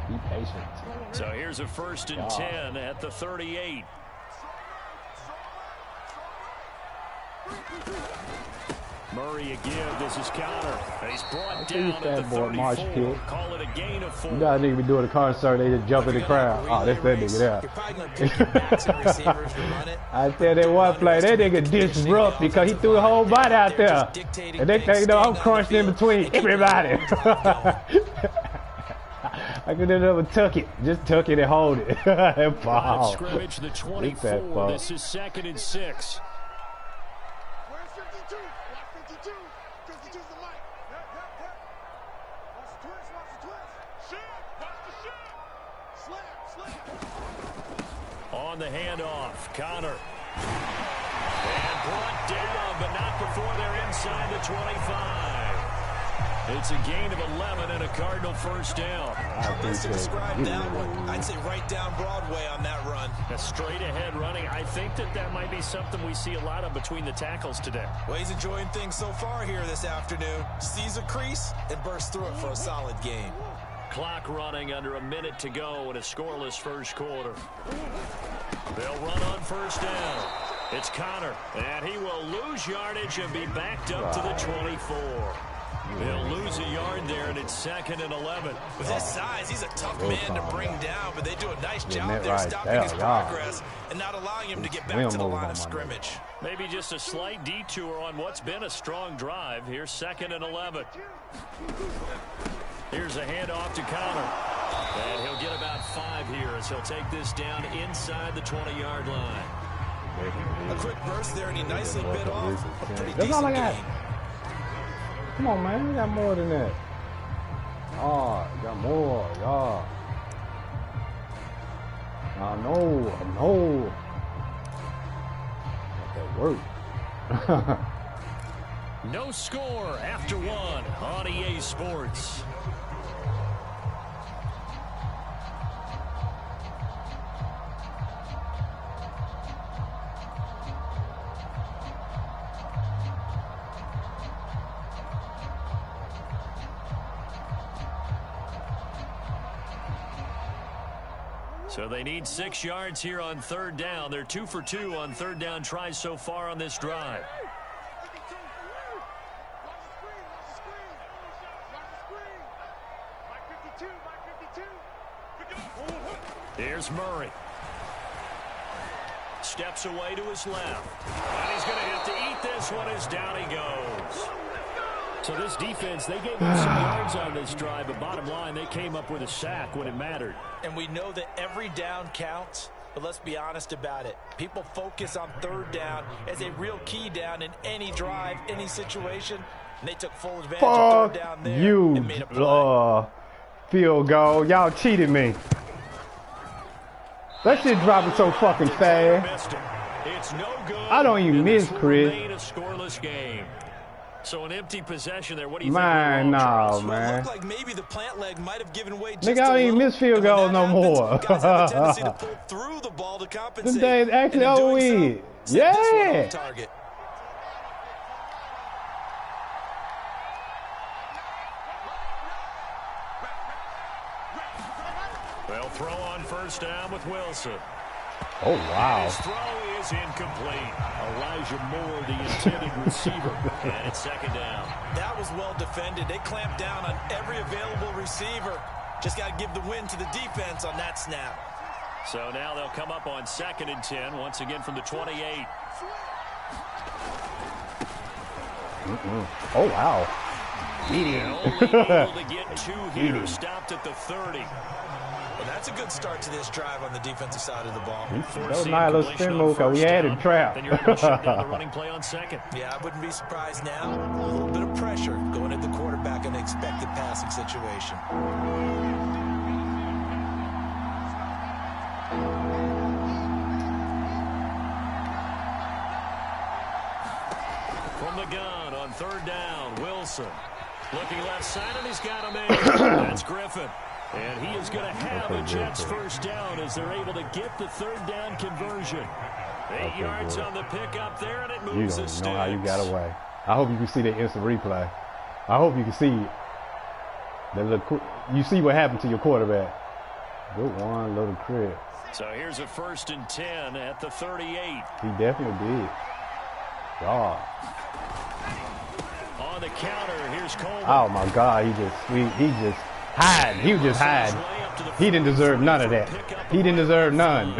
Be patient. So here's a 1st and 10 at the 38. Murray again. This is Connor. He's brought down at the 34. Call it a gain of 4. You got a nigga be doing a concert, they just jump in the crowd. Oh, that's that nigga there. I tell that one play, that nigga disrupt because he threw the whole body out there. And they think, you know, I'm crunching in between everybody. I could have never tuck it. Just tuck it and hold it. Wow. Scrimmage the 24. This is 2nd and 6. Where's 52? Watch 52. 52's the mic. Watch the twist. Watch the twist. Shift. Watch the shift. On the handoff, Connor. And brought down, but not before they're inside the 25. It's a gain of 11 and a Cardinal first down. Best to describe that one. I'd say right down Broadway on that run. A straight ahead running. I think that might be something we see a lot of between the tackles today. Well, he's enjoying things so far here this afternoon. Sees a crease and bursts through it for a solid game. Clock running under a minute to go in a scoreless first quarter. They'll run on first down. It's Connor, and he will lose yardage and be backed up to the 24. They'll lose a yard there, and it's 2nd and 11. With his size, he's a tough man to bring down, but they do a nice job there stopping his progress and not allowing him to get back to the line of scrimmage. Maybe just a slight detour on what's been a strong drive. Here's 2nd and 11. Here's a handoff to Connor. And he'll get about 5 here as he'll take this down inside the 20-yard line. A quick burst there, and he nicely bit off a pretty That's decent all I got. gain. Come on, man. We got more than that. Oh, got more. Yeah. I know. That work. No score after 1 on EA Sports. So they need 6 yards here on 3rd down. They're 2 for 2 on 3rd down tries so far on this drive. Here's Murray. Steps away to his left. And he's going to have to eat this one as down he goes. So this defense, they gave them some yards on this drive, but bottom line, they came up with a sack when it mattered. And we know that every down counts, but let's be honest about it. People focus on 3rd down as a real key down in any drive, any situation, and they took full advantage of 3rd down there and made a play. Field goal. Y'all cheated me. That shit dropping so fucking fast. It's no good. I don't even miss, Chris. A scoreless game. So an empty possession there. What do you think? Well, Man. it looked like maybe the plant leg might have given way just Nigga, I don't even miss field goals no more. Guys have a tendency to pull through the ball to compensate. Them days actually always. Yeah. Target. They'll throw on first down with Wilson. Oh, wow. His throw is incomplete. Elijah Moore, the intended receiver. And it's 2nd down. That was well defended. They clamped down on every available receiver. Just got to give the win to the defense on that snap. So now they'll come up on 2nd and 10, once again from the 28. Oh, wow. Only able to get 2 here, stopped at the 30. Well, that's a good start to this drive on the defensive side of the ball. That was a nice little spin move because we had a trap. Then you're able to shut down the running play on 2nd. Yeah, I wouldn't be surprised now. A little bit of pressure going at the quarterback in an expected passing situation. From the gun on 3rd down, Wilson. Looking left side, and he's got him in. That's Griffin. And he is going to have a Jets first down as they're able to get the 3rd down conversion. 8 yards on the pickup there, and it moves the sticks. You don't know how you got away. I hope you can see that instant replay. I hope you can see that. You see what happened to your quarterback. Good one, little crib. So here's a 1st and 10 at the 38. He definitely did. God. On the counter, here's Coleman. Oh my God, he just hide. He was just hide. He didn't deserve none of that. He didn't deserve none.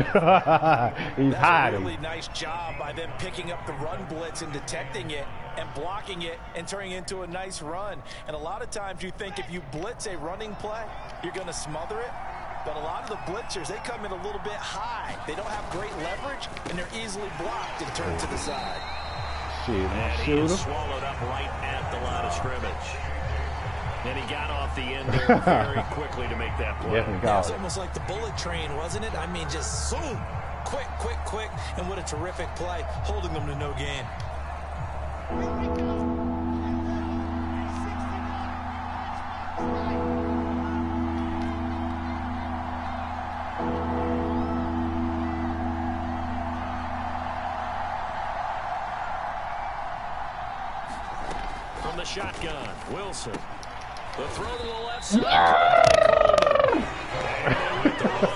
He's hiding. A really nice job by them picking up the run blitz and detecting it and blocking it and turning it into a nice run. And a lot of times you think if you blitz a running play, you're going to smother it. But a lot of the blitzers, they come in a little bit high. They don't have great leverage, and they're easily blocked and turned to the side. Shit, and he is swallowed up right at the line of scrimmage. And he got off the end there very quickly to make that play. Definitely It got was it. almost like the bullet train, wasn't it? I mean, just zoom. Quick, quick, quick. And what a terrific play, holding them to no gain. From the shotgun, Wilson. The throw to the left side. And with the wrong way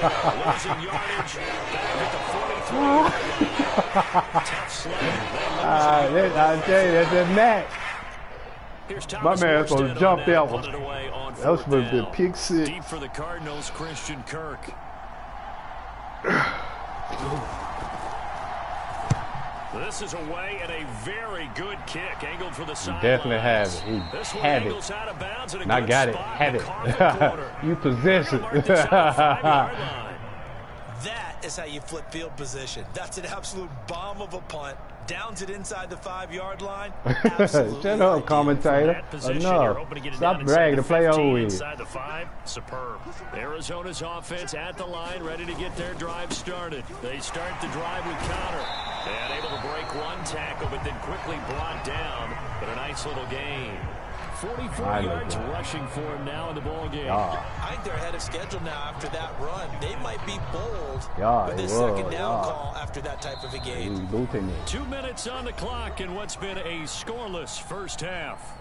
there, losing yardage. Back at the 43. Tough sled. I tell you, that's a match. Here's My Thomas man's supposed to Morstead jump on that Put one. it away on That was fourth supposed to be a down. pick six. Deep for the Cardinals, Christian Kirk. This is away and a very good kick, angled for the sideline. Definitely have it. He This one have angles it. out of bounds in a Not good got it. spot Have in the Carver corner. it. You possess it. Mark this out at the 5-yard line. That is how you flip field position. That's an absolute bomb of a punt. Downs it inside the 5-yard line. Absolutely Shut up, ideal. commentator. That position, you're hoping to get it down Stop inside bragging. the The play 15, over with. inside the 5. Superb. Arizona's offense at the line, ready to get their drive started. They start the drive with Connor. And able to break one tackle, but then quickly brought down. But a nice little gain. 44 yards rushing for him now in the ball game. I think they're ahead of schedule now after that run. They might be bold Yeah, with it this was, second down yeah. call after that type of a game. 2 minutes on the clock in what's been a scoreless first half.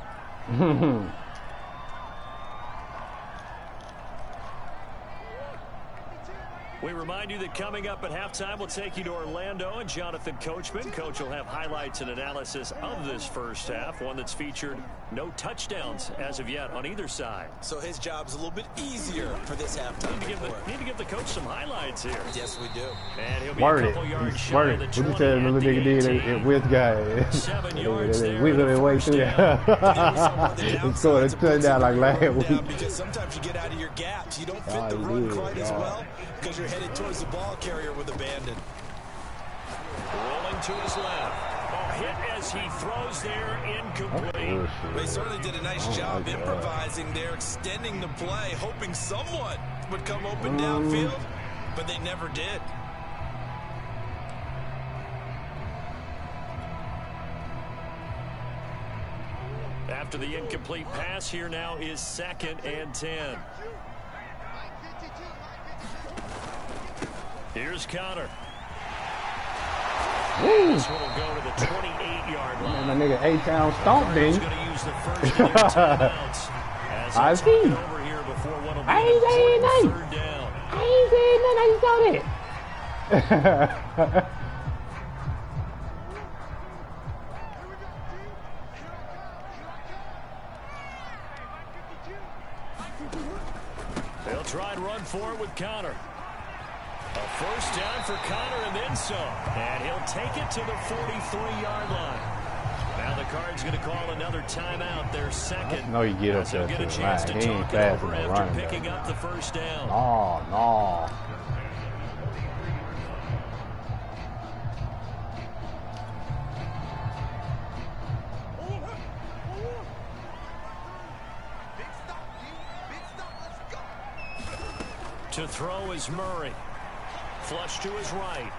We remind you that coming up at halftime, we'll take you to Orlando and Jonathan Coachman. Coach will have highlights and analysis of this first half, one that's featured no touchdowns as of yet on either side. So his job's a little bit easier for this halftime. Need to give the coach some highlights here. Yes, we do. And he'll be Word a it. couple yards shy Word of it. the What you 20 tell at little the nigga did 18. it with guy. 7 yards there. Wiggle their way through that. He scored a touchdown like last week. Because sometimes you get out of your gaps. You don't fit the run quite as well because you're headed towards the ball carrier with abandon. Rolling to his left. A hit as he throws there, incomplete. They certainly did a nice job improvising there, extending the play, hoping someone would come open downfield, but they never did. After the incomplete pass, here now is 2nd and 10. Here's Connor. This one will go to the 28-yard line. My nigga A-Town stomped Cardinals him. going to use the first of their timeouts. As I they see. take it over here before what will be I an ain't saying important nothing. 3rd down. I ain't saying nothing. I just saw that. They'll try and run for it with Connor. A first down for Connor and then some. And he'll take it to the 43-yard line. Now the Cards going to call another timeout, their second. No, you get up As there he'll get a to the chance line. to He ain't talk it fast over in the after running picking back. up the first down. No. To throw is Murray. Flush to his right.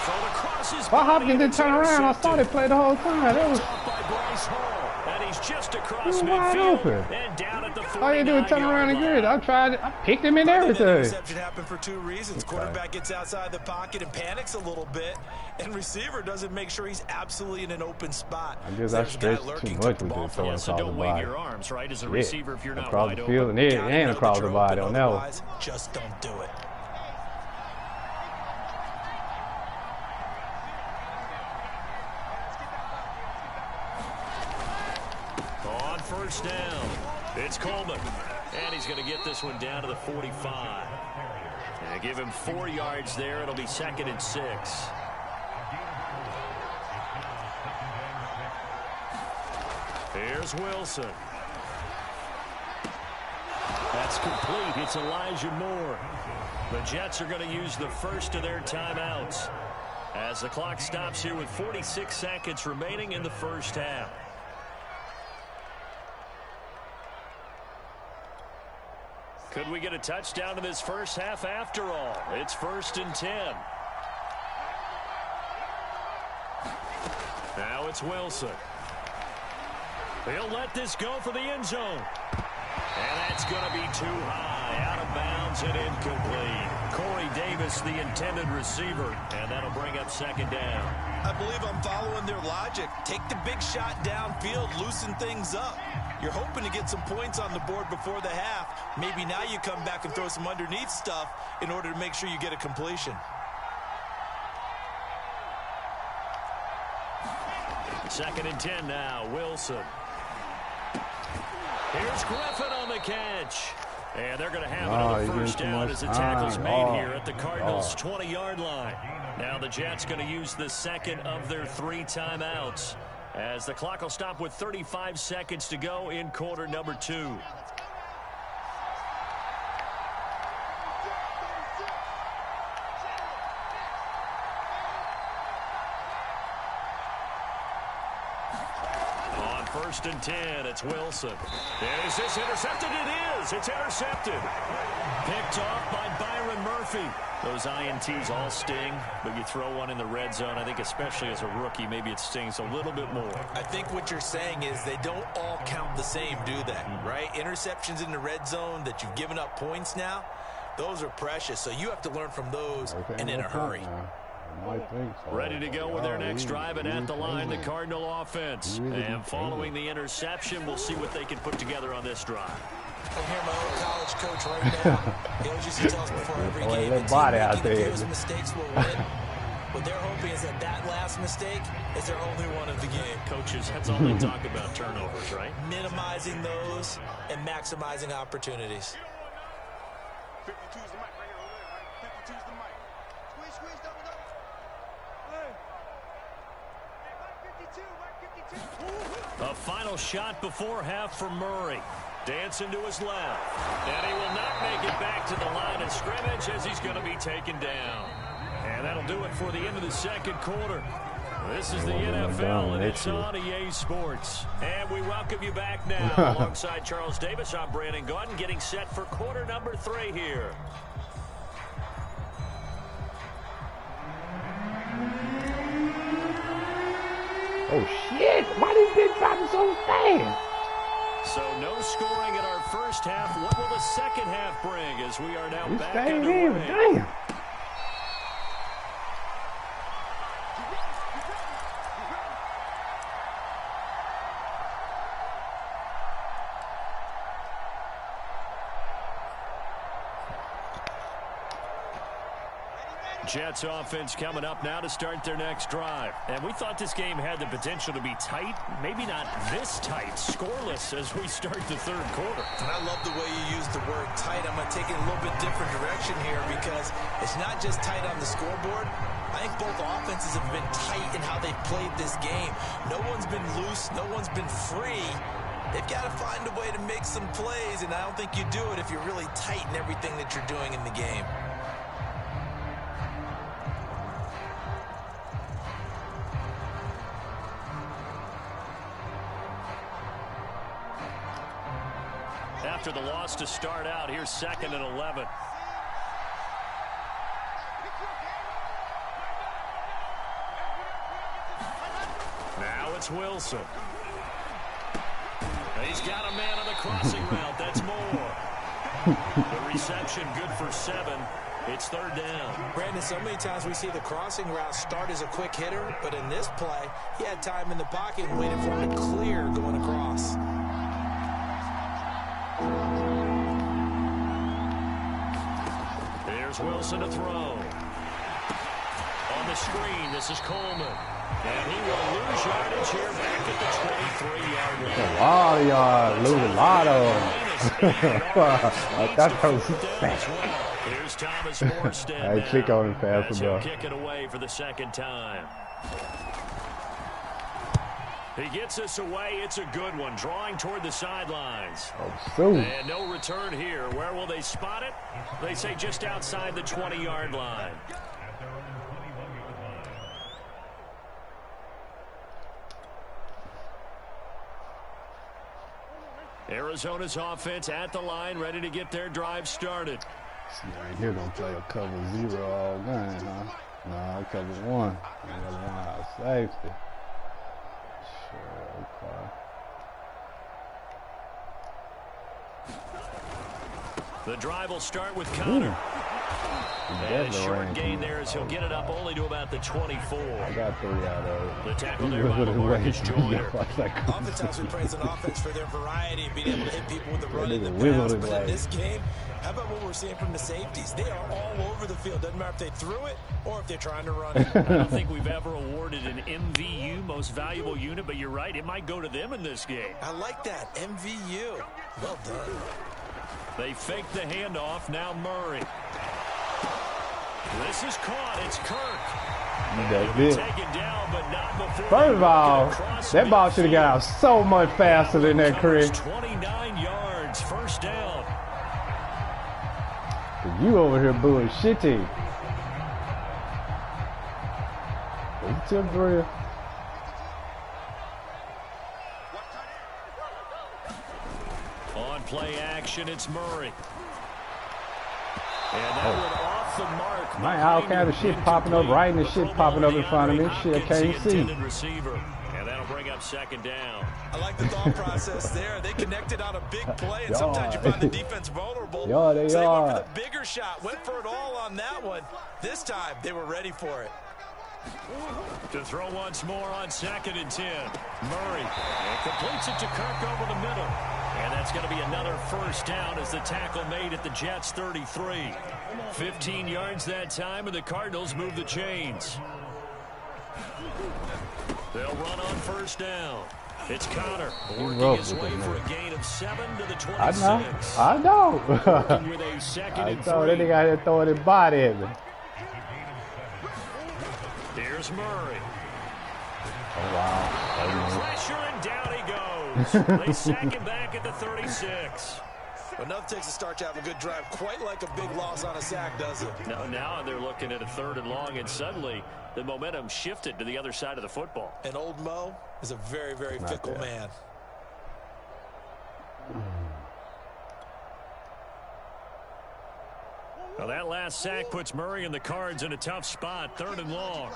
Thrown across his Why body, Hopkins and didn't it's turn around? I saw they intercepted. played the whole time. That was Off by Bryce Hall. And he's just across wide midfield open. and down at the 49-yard all you do is turn around and get it. I tried it. I picked him in That everything. interception happened for 2 reasons. Quarterback gets outside the pocket and panics a little bit, and receiver doesn't make sure he's absolutely in an open spot. I guess I There's a guy stretched too lurking, much took the with ball this from throwing him. So across the don't wave body. your arms, right, as a Yeah. receiver if you're not Across wide the field open. and Gotta and know across that the you're body open, on that one. otherwise, just don't do it. On first down, it's Coleman. And he's going to get this one down to the 45. And give him 4 yards there. It'll be 2nd and 6. Here's Wilson. That's complete. It's Elijah Moore. The Jets are going to use the first of their timeouts as the clock stops here with 46 seconds remaining in the first half. Could we get a touchdown in this first half after all? It's 1st and 10. Now it's Wilson. He'll let this go for the end zone. And that's going to be too high, out of bounds and incomplete. Corey Davis, the intended receiver, and that'll bring up 2nd down. I believe I'm following their logic. Take the big shot downfield, loosen things up. You're hoping to get some points on the board before the half. Maybe now you come back and throw some underneath stuff in order to make sure you get a completion. 2nd and 10 now, Wilson. Here's Griffin on the catch. And they're going to have another first down as the tackle's made here at the Cardinals' 20-yard line. Now the Jets going to use the second of their 3 timeouts as the clock will stop with 35 seconds to go in quarter number 2. On 1st and 10, it's Wilson. And is this intercepted? It is. It's intercepted. Picked off by Byron Murphy. Those INTs all sting, but you throw one in the red zone, I think especially as a rookie, maybe it stings a little bit more. I think what you're saying is they don't all count the same, do they? Right? Interceptions in the red zone that you've given up points now, those are precious. So you have to learn from those and in a hurry. Ready to go with their next drive, and at the line, the Cardinal offense. And following the interception, we'll see what they can put together on this drive. I hear my old college coach right now. He always used to tell us before every game, the team body out making the there. fewest mistakes will win. What they're hoping is that that last mistake is their only one of the game. Coaches, that's all they talk about, turnovers, right? Minimizing those and maximizing opportunities. 52's the mic right here. 52's the mic. Squeeze, double. Hey. A final shot before half for Murray. Dancing to his left. And he will not make it back to the line of scrimmage as he's going to be taken down. And that'll do it for the end of the second quarter. This is the NFL, and it's on EA Sports. And we welcome you back now. Alongside Charles Davis, I'm Brandon Gaudin, getting set for quarter number 3 here. Oh, shit. Why did they drop so fast? So no scoring in our first half. What will the second half bring as we are now back underway? Damn. Jets offense coming up now to start their next drive. And we thought this game had the potential to be tight, maybe not this tight, scoreless as we start the third quarter. And I love the way you use the word tight. I'm going to take it a little bit different direction here because it's not just tight on the scoreboard. I think both offenses have been tight in how they've played this game. No one's been loose. No one's been free. They've got to find a way to make some plays, and I don't think you do it if you're really tight in everything that you're doing in the game. After the loss to start out, here's 2nd and 11. Now it's Wilson. He's got a man on the crossing route. That's more. The reception good for 7. It's 3rd down. Brandon, so many times we see the crossing route start as a quick hitter, but in this play, he had time in the pocket and waited for him to clear going across. Here's Wilson to throw. On the screen, this is Coleman. And he will lose yardage here back at the 23-yard line. A lot of y'all lose a lot of them. That was sad. Here's Thomas Morstead. I click on him fast he'll enough. kick it away for the 2nd time. He gets us away. It's a good one. Drawing toward the sidelines. Oh, and no return here. Where will they spot it? They say just outside the 20-yard line. Arizona's offense at the line, ready to get their drive started. See, right here gonna play a cover 0 all game, huh? No, cover 1. Another 1 out of safety. Sure, okay. The drive will start with Connor. And a short gain there as he'll get it up only to about the 24. I got 3 out of it. The tackle there by Marcus Joyner. Oftentimes we praise an offense for their variety and being able to hit people with the run and the pass. But in this game, how about what we're seeing from the safeties? They are all over the field. Doesn't matter if they threw it or if they're trying to run it. I don't think we've ever awarded an MVU, most valuable unit, but you're right, it might go to them in this game. I like that, MVU. Well done. They fake the handoff, now Murray. This is caught, it's Kirk. That's it. Taken down, but not before. First of all, that ball should have got out so much faster than that, Chris. 29 yards, first down. You over here bullshitting. It's a drill. On play action, it's Murray. And that one off the mark. My all kind of shit popping up, right and the shit popping up in front of me. Shit I can't see. Receiver. And that'll bring up second down. I like the thought process there. They connected on a big play, and sometimes you find the defense vulnerable. Yeah, they so they are. went for the bigger shot, went for it all on that one. This time, they were ready for it. To throw once more on 2nd and 10. Murray completes it to Kirk over the middle. And that's going to be another first down as the tackle made at the Jets' 33. 15 yards that time, and the Cardinals move the chains. They'll run on first down. It's Connor working his way for a gain of 7 to the 26. I know. Working with a 2nd and 3. That nigga out here throwing his body at me. Here's Murray. Oh, wow. Pressure, and down he goes. They sack him back at the 36. But nothing takes a start to have a good drive, quite like a big loss on a sack, does it? Now they're looking at a 3rd and long, and suddenly the momentum shifted to the other side of the football. And old Mo is a very, very fickle man. Well, that last sack puts Murray and the Cards in a tough spot, 3rd and long.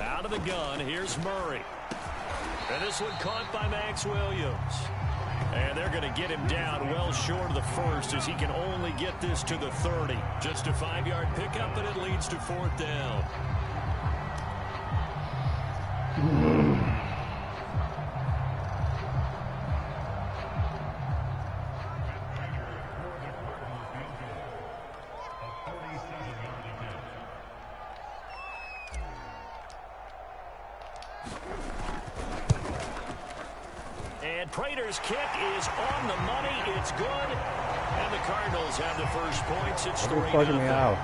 Out of the gun, here's Murray. And this one caught by Max Williams. And they're going to get him down well short of the first as he can only get this to the 30. Just a 5-yard pickup, and it leads to 4th down. And Prater's kick is on the money. It's good. And the Cardinals have the first points. It's 3-0.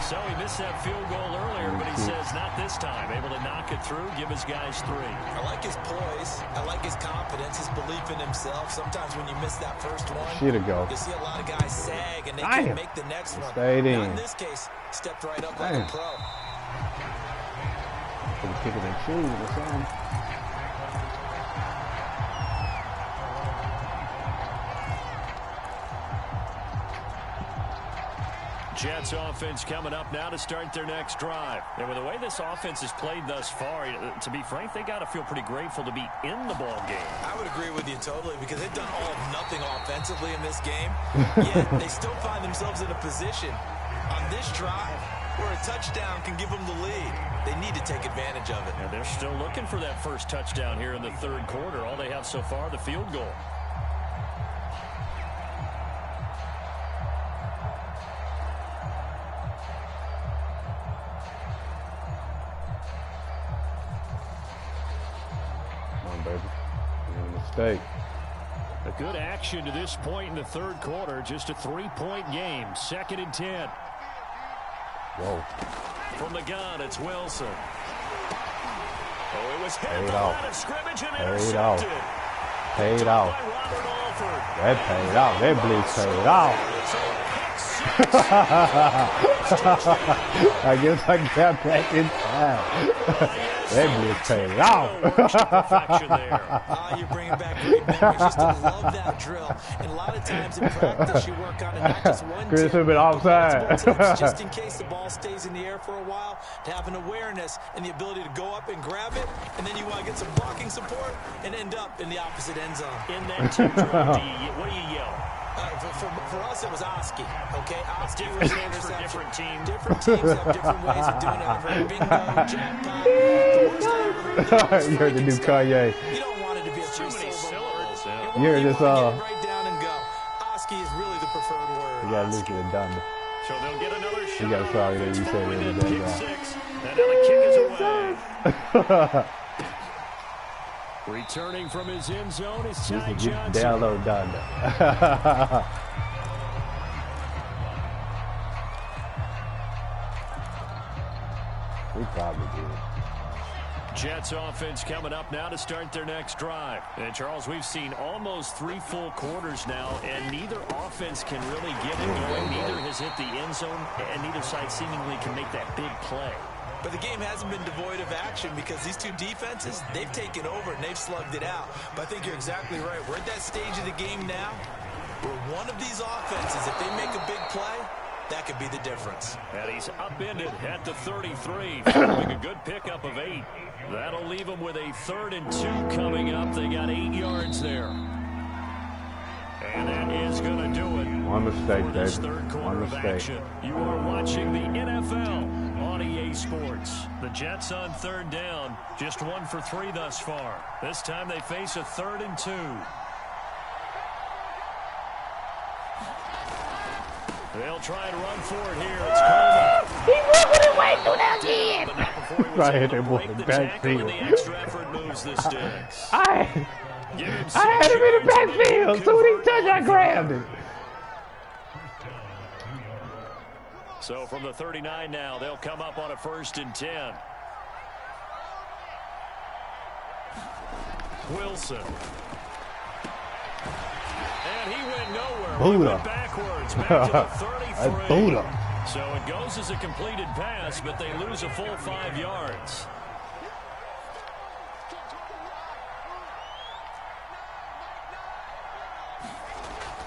So he missed that field goal earlier, but he says not this time. Able to knock it through, give his guys 3. I like his poise. I like his confidence, his belief in himself. Sometimes when you miss that first one, you see a lot of guys sag, and they can't make the next one. Now in this case, stepped right up like a pro. Kick it and shoot or something. Jets offense coming up now to start their next drive. And with the way this offense has played thus far, to be frank, they got to feel pretty grateful to be in the ball game. I would agree with you totally because they've done all of nothing offensively in this game, yet they still find themselves in a position on this drive where a touchdown can give them the lead. They need to take advantage of it. And they're still looking for that first touchdown here in the 3rd quarter. All they have so far, the field goal. Mistake. A good action to this point in the 3rd quarter. Just a 3-point game. 2nd and 10. Whoa. From the gun, it's Wilson. Oh, it was hit at the line of scrimmage and intercepted. Paid off. That paid off. That blitz paid off. So I guess I got back in time. That bitch paid off. You're bringing back great memories. Just to love that drill. And a lot of times in practice, you work on it not just one Chris tip, have been offside. just in case the ball stays in the air for a while, to have an awareness and the ability to go up and grab it, and then you want to get some blocking support and end up in the opposite end zone. In that team drill, what do you yell? For us, it was Oski. Okay, Oski was an For interception. different teams. Different teams have different ways of doing it. I've heard bingo, jackpot. The worst I ever heard You heard the new Kanye. You don't want it to be a Too many syllables. Yeah. You heard this, get it right down and go. Oski is really the preferred word. You gotta listen to Donda. So they'll get another shot. You gotta sorry that you said it With every kick day. six. And now the kick is away. Returning from his end zone is Ty Johnson. Download Donda. We probably did. Jets offense coming up now to start their next drive. And Charles, we've seen almost 3 full quarters now, and neither offense can really get it going. Neither has hit the end zone, and neither side seemingly can make that big play. But the game hasn't been devoid of action because these two defenses, they've taken over and they've slugged it out. But I think you're exactly right. We're at that stage of the game now where one of these offenses, if they make a big play, that could be the difference. And he's upended at the 33, following a good pickup of 8. That'll leave him with a 3rd and 2 coming up. They got 8 yards there. And that is going to do it. One mistake, for this David. third quarter One of mistake. action. You are watching the NFL on EA Sports. The Jets on 3rd down. Just 1 for 3 thus far. This time they face a 3rd and 2. They'll try and run for it here. It's Coleman. He's moving his way through that kid. But not before he was Right, able they to moved break the the back tackle, and field. the extra effort moves the sticks. I Give him had him in the backfield. As soon as he touched, I grabbed it. So from the 39 now, they'll come up on a 1st and 10. Wilson. And he went nowhere. He Buddha. went backwards, back to the 33. That's Buddha. So it goes as a completed pass, but they lose a full 5 yards.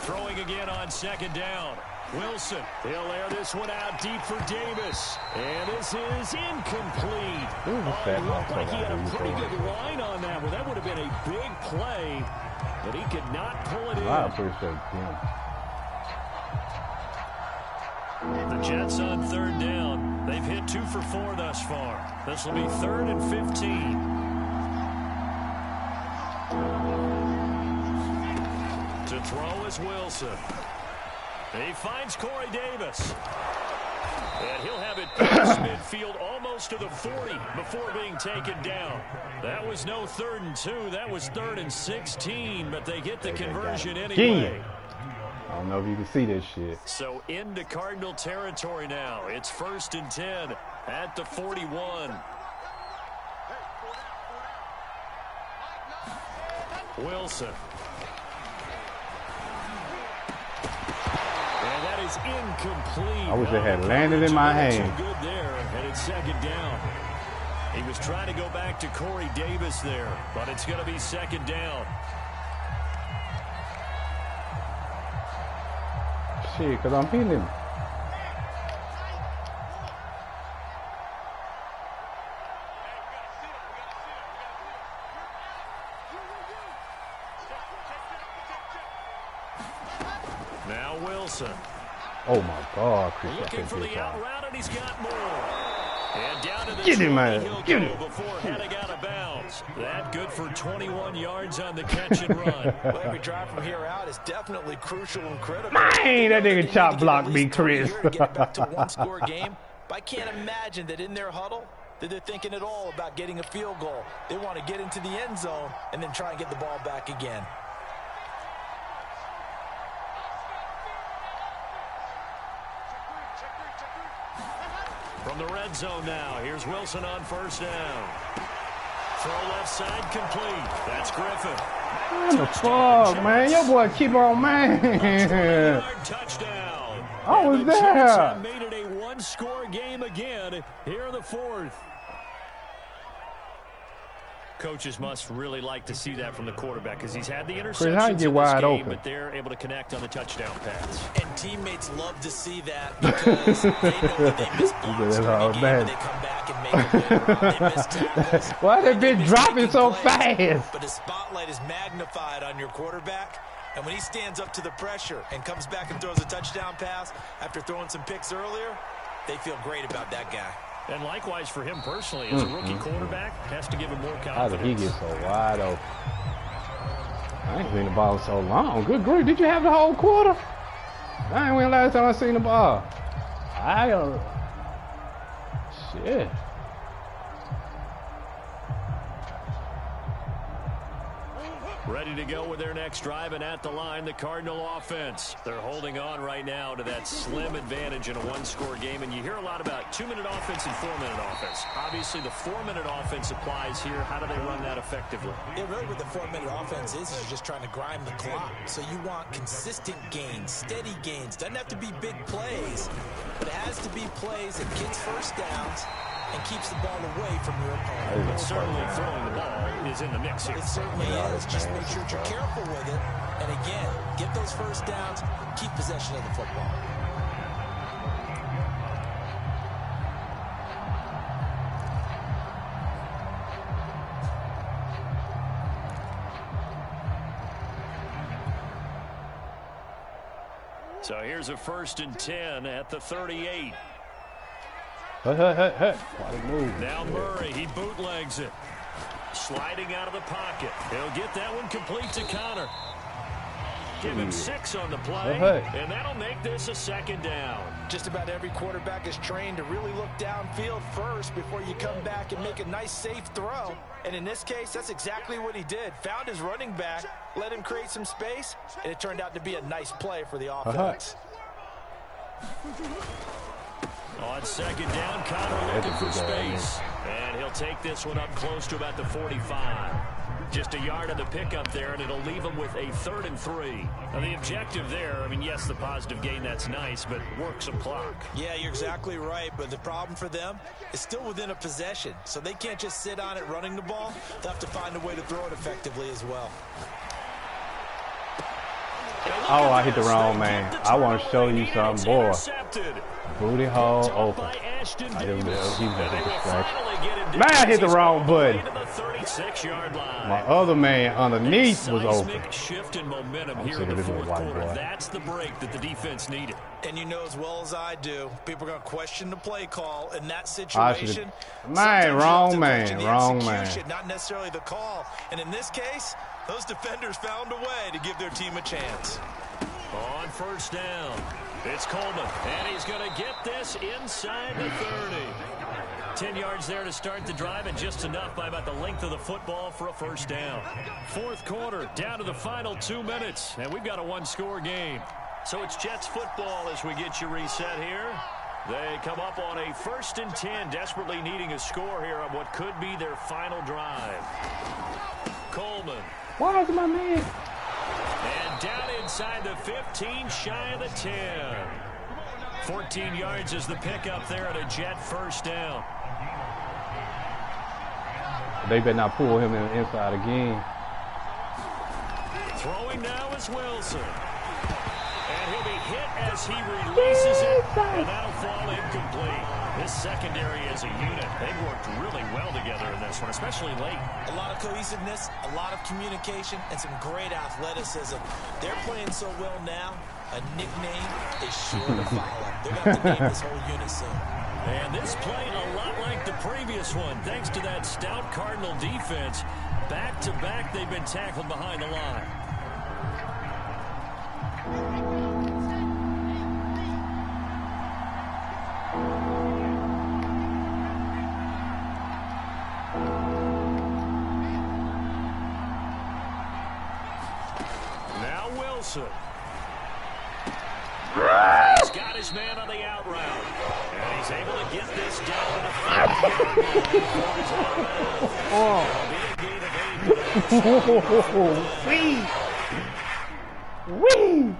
Throwing again on 2nd down. Wilson, he'll air this one out deep for Davis. And this is incomplete. that Looked like he had a motherfucker pretty out good line on that one. That would have been a big play, but he could not pull it in. I appreciate him. The Jets on 3rd down. They've hit 2 for 4 thus far. This will be 3rd and 15. To throw is Wilson. He finds Corey Davis. And he'll have it past midfield almost to the 40 before being taken down. That was no 3rd and 2. That was 3rd and 16, but they get the conversion anyway. I don't know if you can see this shit. So into Cardinal territory now. It's 1st and 10 at the 41. Wilson. And that is incomplete. I wish it had landed in my hand. Good there, and it's 2nd down. He was trying to go back to Corey Davis there, but it's going to be 2nd down. Shit, because I'm hitting. Now Wilson. Oh my God, Chris. Looking for the out route, and he's got more. And down to the Get him, man. he'll Get go him. before heading out of bounds. That good for 21 yards on the catch and run. Well, every drive from here out is definitely crucial and critical. Man, that nigga chop blocked me, Chris. To get back to one-score game. But I can't imagine that in their huddle that they're thinking at all about getting a field goal. They want to get into the end zone and then try and get the ball back again. From the red zone now, here's Wilson on 1st down. Throw left side complete. That's Griffin. What the fuck, man? Your boy keep on, man. 20-yard touchdown. I was And the Jets there. have made it a one-score game again here in the fourth. Coaches must really like to see that from the quarterback because he's had the interceptions in this game, but they're able to connect on the touchdown pass. And teammates love to see that because they know when they miss blocks during a game and they come back and make it later on. They miss tackles. Why they been dropping so fast? But the spotlight is magnified on your quarterback. And when he stands up to the pressure and comes back and throws a touchdown pass after throwing some picks earlier, they feel great about that guy. And likewise for him personally, as a rookie quarterback, has to give him more confidence. How did he get so wide open? I ain't seen the ball so long. Good grief. Did you have the whole quarter? I ain't when last time I seen the ball. Shit. Ready to go with their next drive, and at the line, the Cardinal offense. They're holding on right now to that slim advantage in a one-score game, and you hear a lot about 2-minute offense and 4-minute offense. Obviously, the 4-minute offense applies here. How do they run that effectively? Yeah, really what the 4-minute offense is you're just trying to grind the clock. So you want consistent gains, steady gains. Doesn't have to be big plays, but it has to be plays that gets first downs and keeps the ball away from your opponent. But certainly throwing the ball is in the mix here. It certainly is. Just make sure that you're careful with it. And again, get those first downs, keep possession of the football. So here's a 1st and 10 at the 38. Hey. Move. Now Murray, he bootlegs it. Sliding out of the pocket. He'll get that one complete to Connor. Give him 6 on the play, and that'll make this a 2nd down. Just about every quarterback is trained to really look downfield first before you come back and make a nice, safe throw. And in this case, that's exactly what he did. Found his running back, let him create some space, and it turned out to be a nice play for the offense. On 2nd down, Connor looking for space. And he'll take this one up close to about the 45. Just a yard of the pickup there, and it'll leave him with a 3rd and 3. Now, the objective there, I mean, yes, the positive gain, that's nice, but work some clock. Yeah, you're exactly right, but the problem for them is still within a possession, so they can't just sit on it running the ball. They'll have to find a way to throw it effectively as well. Oh, I hit the wrong man. I want to show you something, boy. Booty hole open. I didn't know he was a distraction. Man, I hit the wrong button. My other man underneath was open. Shift in momentum here in the fourth quarter. That's the break that the defense needed. And you know as well as I do, people are going to question the play call in that situation. Man, wrong man, wrong man. Not necessarily the call. And in this case, those defenders found a way to give their team a chance. On 1st down, it's Coleman, and he's going to get this inside the 30. 10 yards there to start the drive, and just enough by about the length of the football for a 1st down. Fourth quarter, down to the final 2 minutes, and we've got a one-score game. So it's Jets football as we get you reset here. They come up on a 1st and 10, desperately needing a score here on what could be their final drive. Coleman. Why is my man? And down inside the 15, shy of the 10. 14 yards is the pickup there at a Jet 1st down. They better not pull him inside again. Throwing now is Wilson. And he'll be hit as he releases it, and that'll fall incomplete. This secondary as a unit, they've worked really well together in this one, especially late. A lot of cohesiveness, a lot of communication, and some great athleticism. They're playing so well now, a nickname is sure to follow. They're going to have to name this whole unit soon. And this play a lot like the previous one, thanks to that stout Cardinal defense. Back-to-back, they've been tackled behind the line. Now Wilson. He's got his man on the out route. And he's able to get this down to the 5. Wee!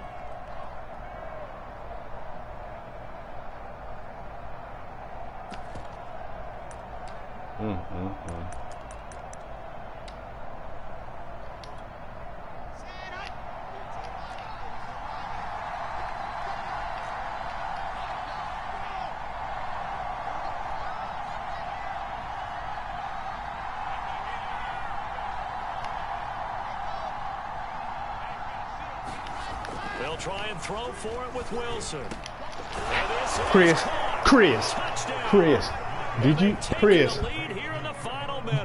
They'll try and throw for it with Wilson. Chris. Did you, Chris?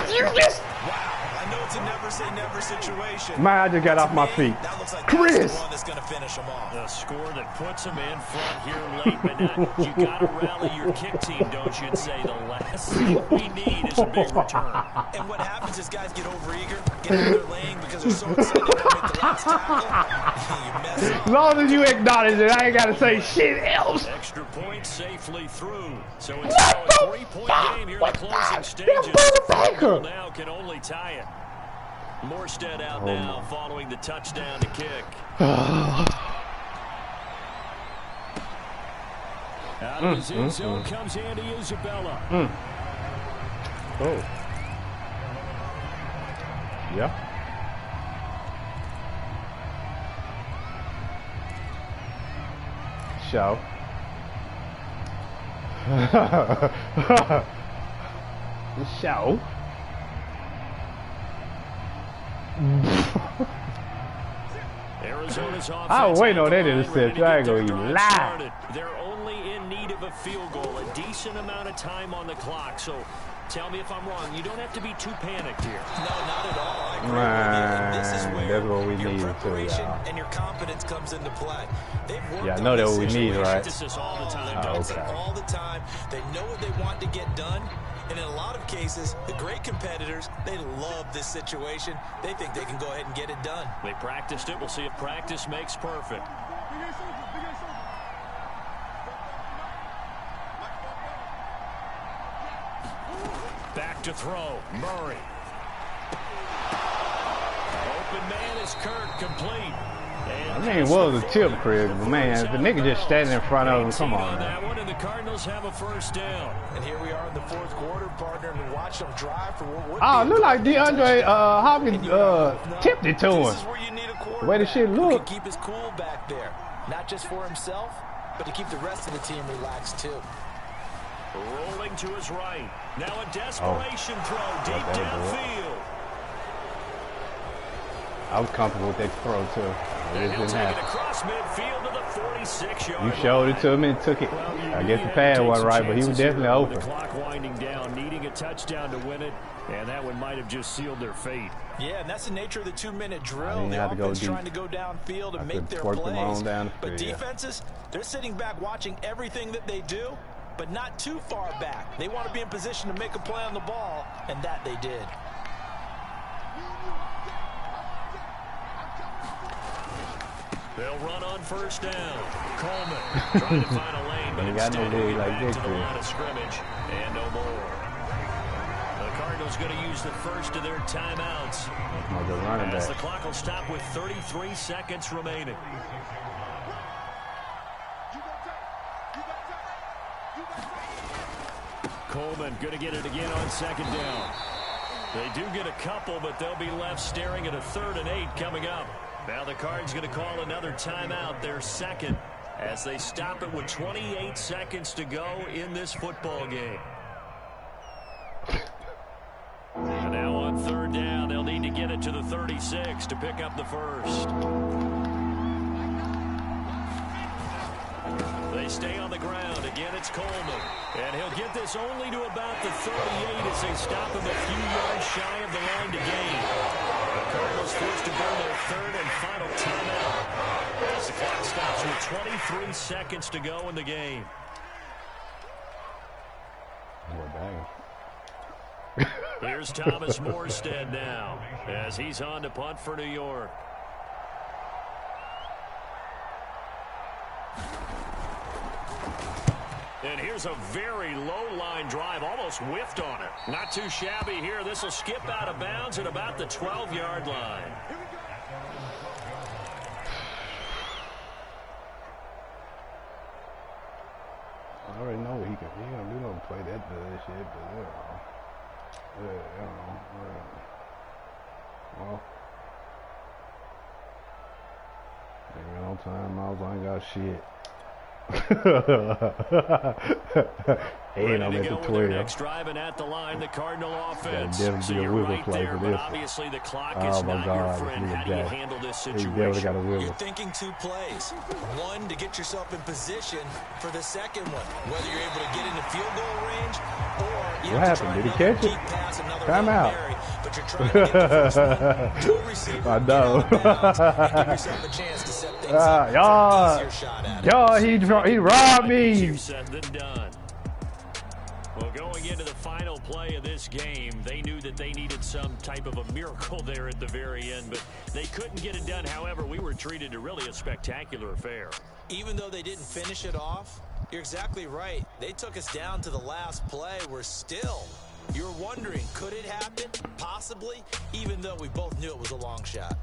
You just. I know it's a never say never situation. Man, I just got off my feet. That looks like Chris. that's the one that's going to finish them off. A score that puts them in front here late, but you got to rally your kick team, don't you, and say the last thing we need is a big return. And what happens is guys get overeager, get out of their lane because they're so excited to make the last tackle. You mess up. As long as you acknowledge it, I ain't got to say shit else. Extra point safely through. So it's now a 3-point game here in the closing stages. Field goal now can only tie it. Morstead out now following the touchdown to kick. Out of his end zone comes Andy Isabella. Oh. Yeah. Show. Show. Arizona's offense. I was waiting on that interception. I ain't gonna even lie. They're only in need of a field goal, a decent amount of time on the clock. So tell me if I'm wrong. You don't have to be too panicked here. No, not at all. I agree Man, with you. This is where that's what we your need preparation to, and your confidence comes into play. They've worked Yeah, I know on that's this what we need, right? This all the time, Oh, don't they? okay. All the time. They know what they want to get done. And in a lot of cases, the great competitors, they love this situation. They think they can go ahead and get it done. They practiced it. We'll see if practice makes perfect. Back to throw. Murray. Open man is Kirk, complete. I mean, it was a tip, Chris, but man, the nigga just standing in front of him. Come on, that man. one, and the Cardinals have a first down. And here we are in the fourth quarter, partner, and watch them drive for what would Oh, be look a like DeAndre Hopkins tipped it to This him. is where you need a quarterback The way the shit who look. can keep his cool back there, not just for himself, but to keep the rest of the team relaxed too. Rolling to his right. Now a desperation throw deep that'll do it. downfield. I was comfortable with that throw, too. It And just he'll didn't take it happen. across midfield to the 46-yard You showed it to him and took it. I guess the pad wasn't right, but he was definitely open. The clock winding down, needing a touchdown to win it, and that one might have just sealed their fate. Yeah, and that's the nature of the 2-minute drill. didn't The have to go offense deep. trying to go downfield I and make could their twerk them on plays. down the But field, yeah. defenses, they're sitting back watching everything that they do, but not too far back. They want to be in position to make a play on the ball, and that they did. They'll run on first down. Coleman trying to find a lane, but He got no instead lead he'll like back this, to the Chris. line of scrimmage, and no more. The Cardinals going to use the first of their timeouts. Like a running As the back. clock will stop with 33 seconds remaining. Coleman going to get it again on second down. They do get a couple, but they'll be left staring at a 3rd and 8 coming up. Now the Cards going to call another timeout, their second, as they stop it with 28 seconds to go in this football game. And now on 3rd down, they'll need to get it to the 36 to pick up the first. They stay on the ground. Again, it's Coleman. And he'll get this only to about the 38 as they stop him a few yards shy of the line to gain. The Cardinals forced to burn their 3rd and final timeout as the clock stops with 23 seconds to go in the game. Oh, dang. Here's Thomas Morstead now as he's on to punt for New York. And here's a very low-line drive, almost whiffed on it. Not too shabby here. This will skip out of bounds at about the 12-yard line. I already know he can. We don't play that bullshit, but Well, ain't got no time. I ain't got shit. And I'm at the 12. Next drive and at the line, the Cardinal offense. Definitely be a wiggle play for this. Obviously, the clock is not your friend. How do you handle this situation? Got a wiggle. You're thinking 2 plays. One to get yourself in position for the second one. Whether you're able to get into field goal range or you what happened? Did he catch it? Time out. But you're trying to get the first one to a receiver. I know. Give yourself a chance to set things up. Y'all, he robbed me. Said than done. Well, going into the final play of this game, they knew that they needed some type of a miracle there at the very end, but they couldn't get it done. However, we were treated to really a spectacular affair. Even though they didn't finish it off, you're exactly right. They took us down to the last play. We're still, you're wondering, could it happen? Possibly, even though we both knew it was a long shot.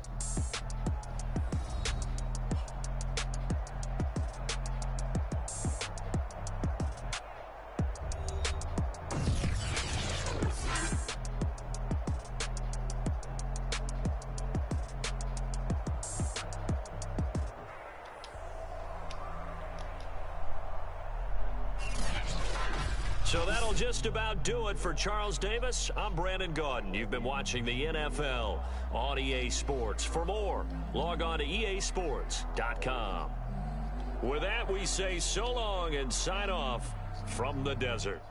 So that'll just about do it for Charles Davis. I'm Brandon Gaudin. You've been watching the NFL on EA Sports. For more, log on to easports.com. With that, we say so long and sign off from the desert.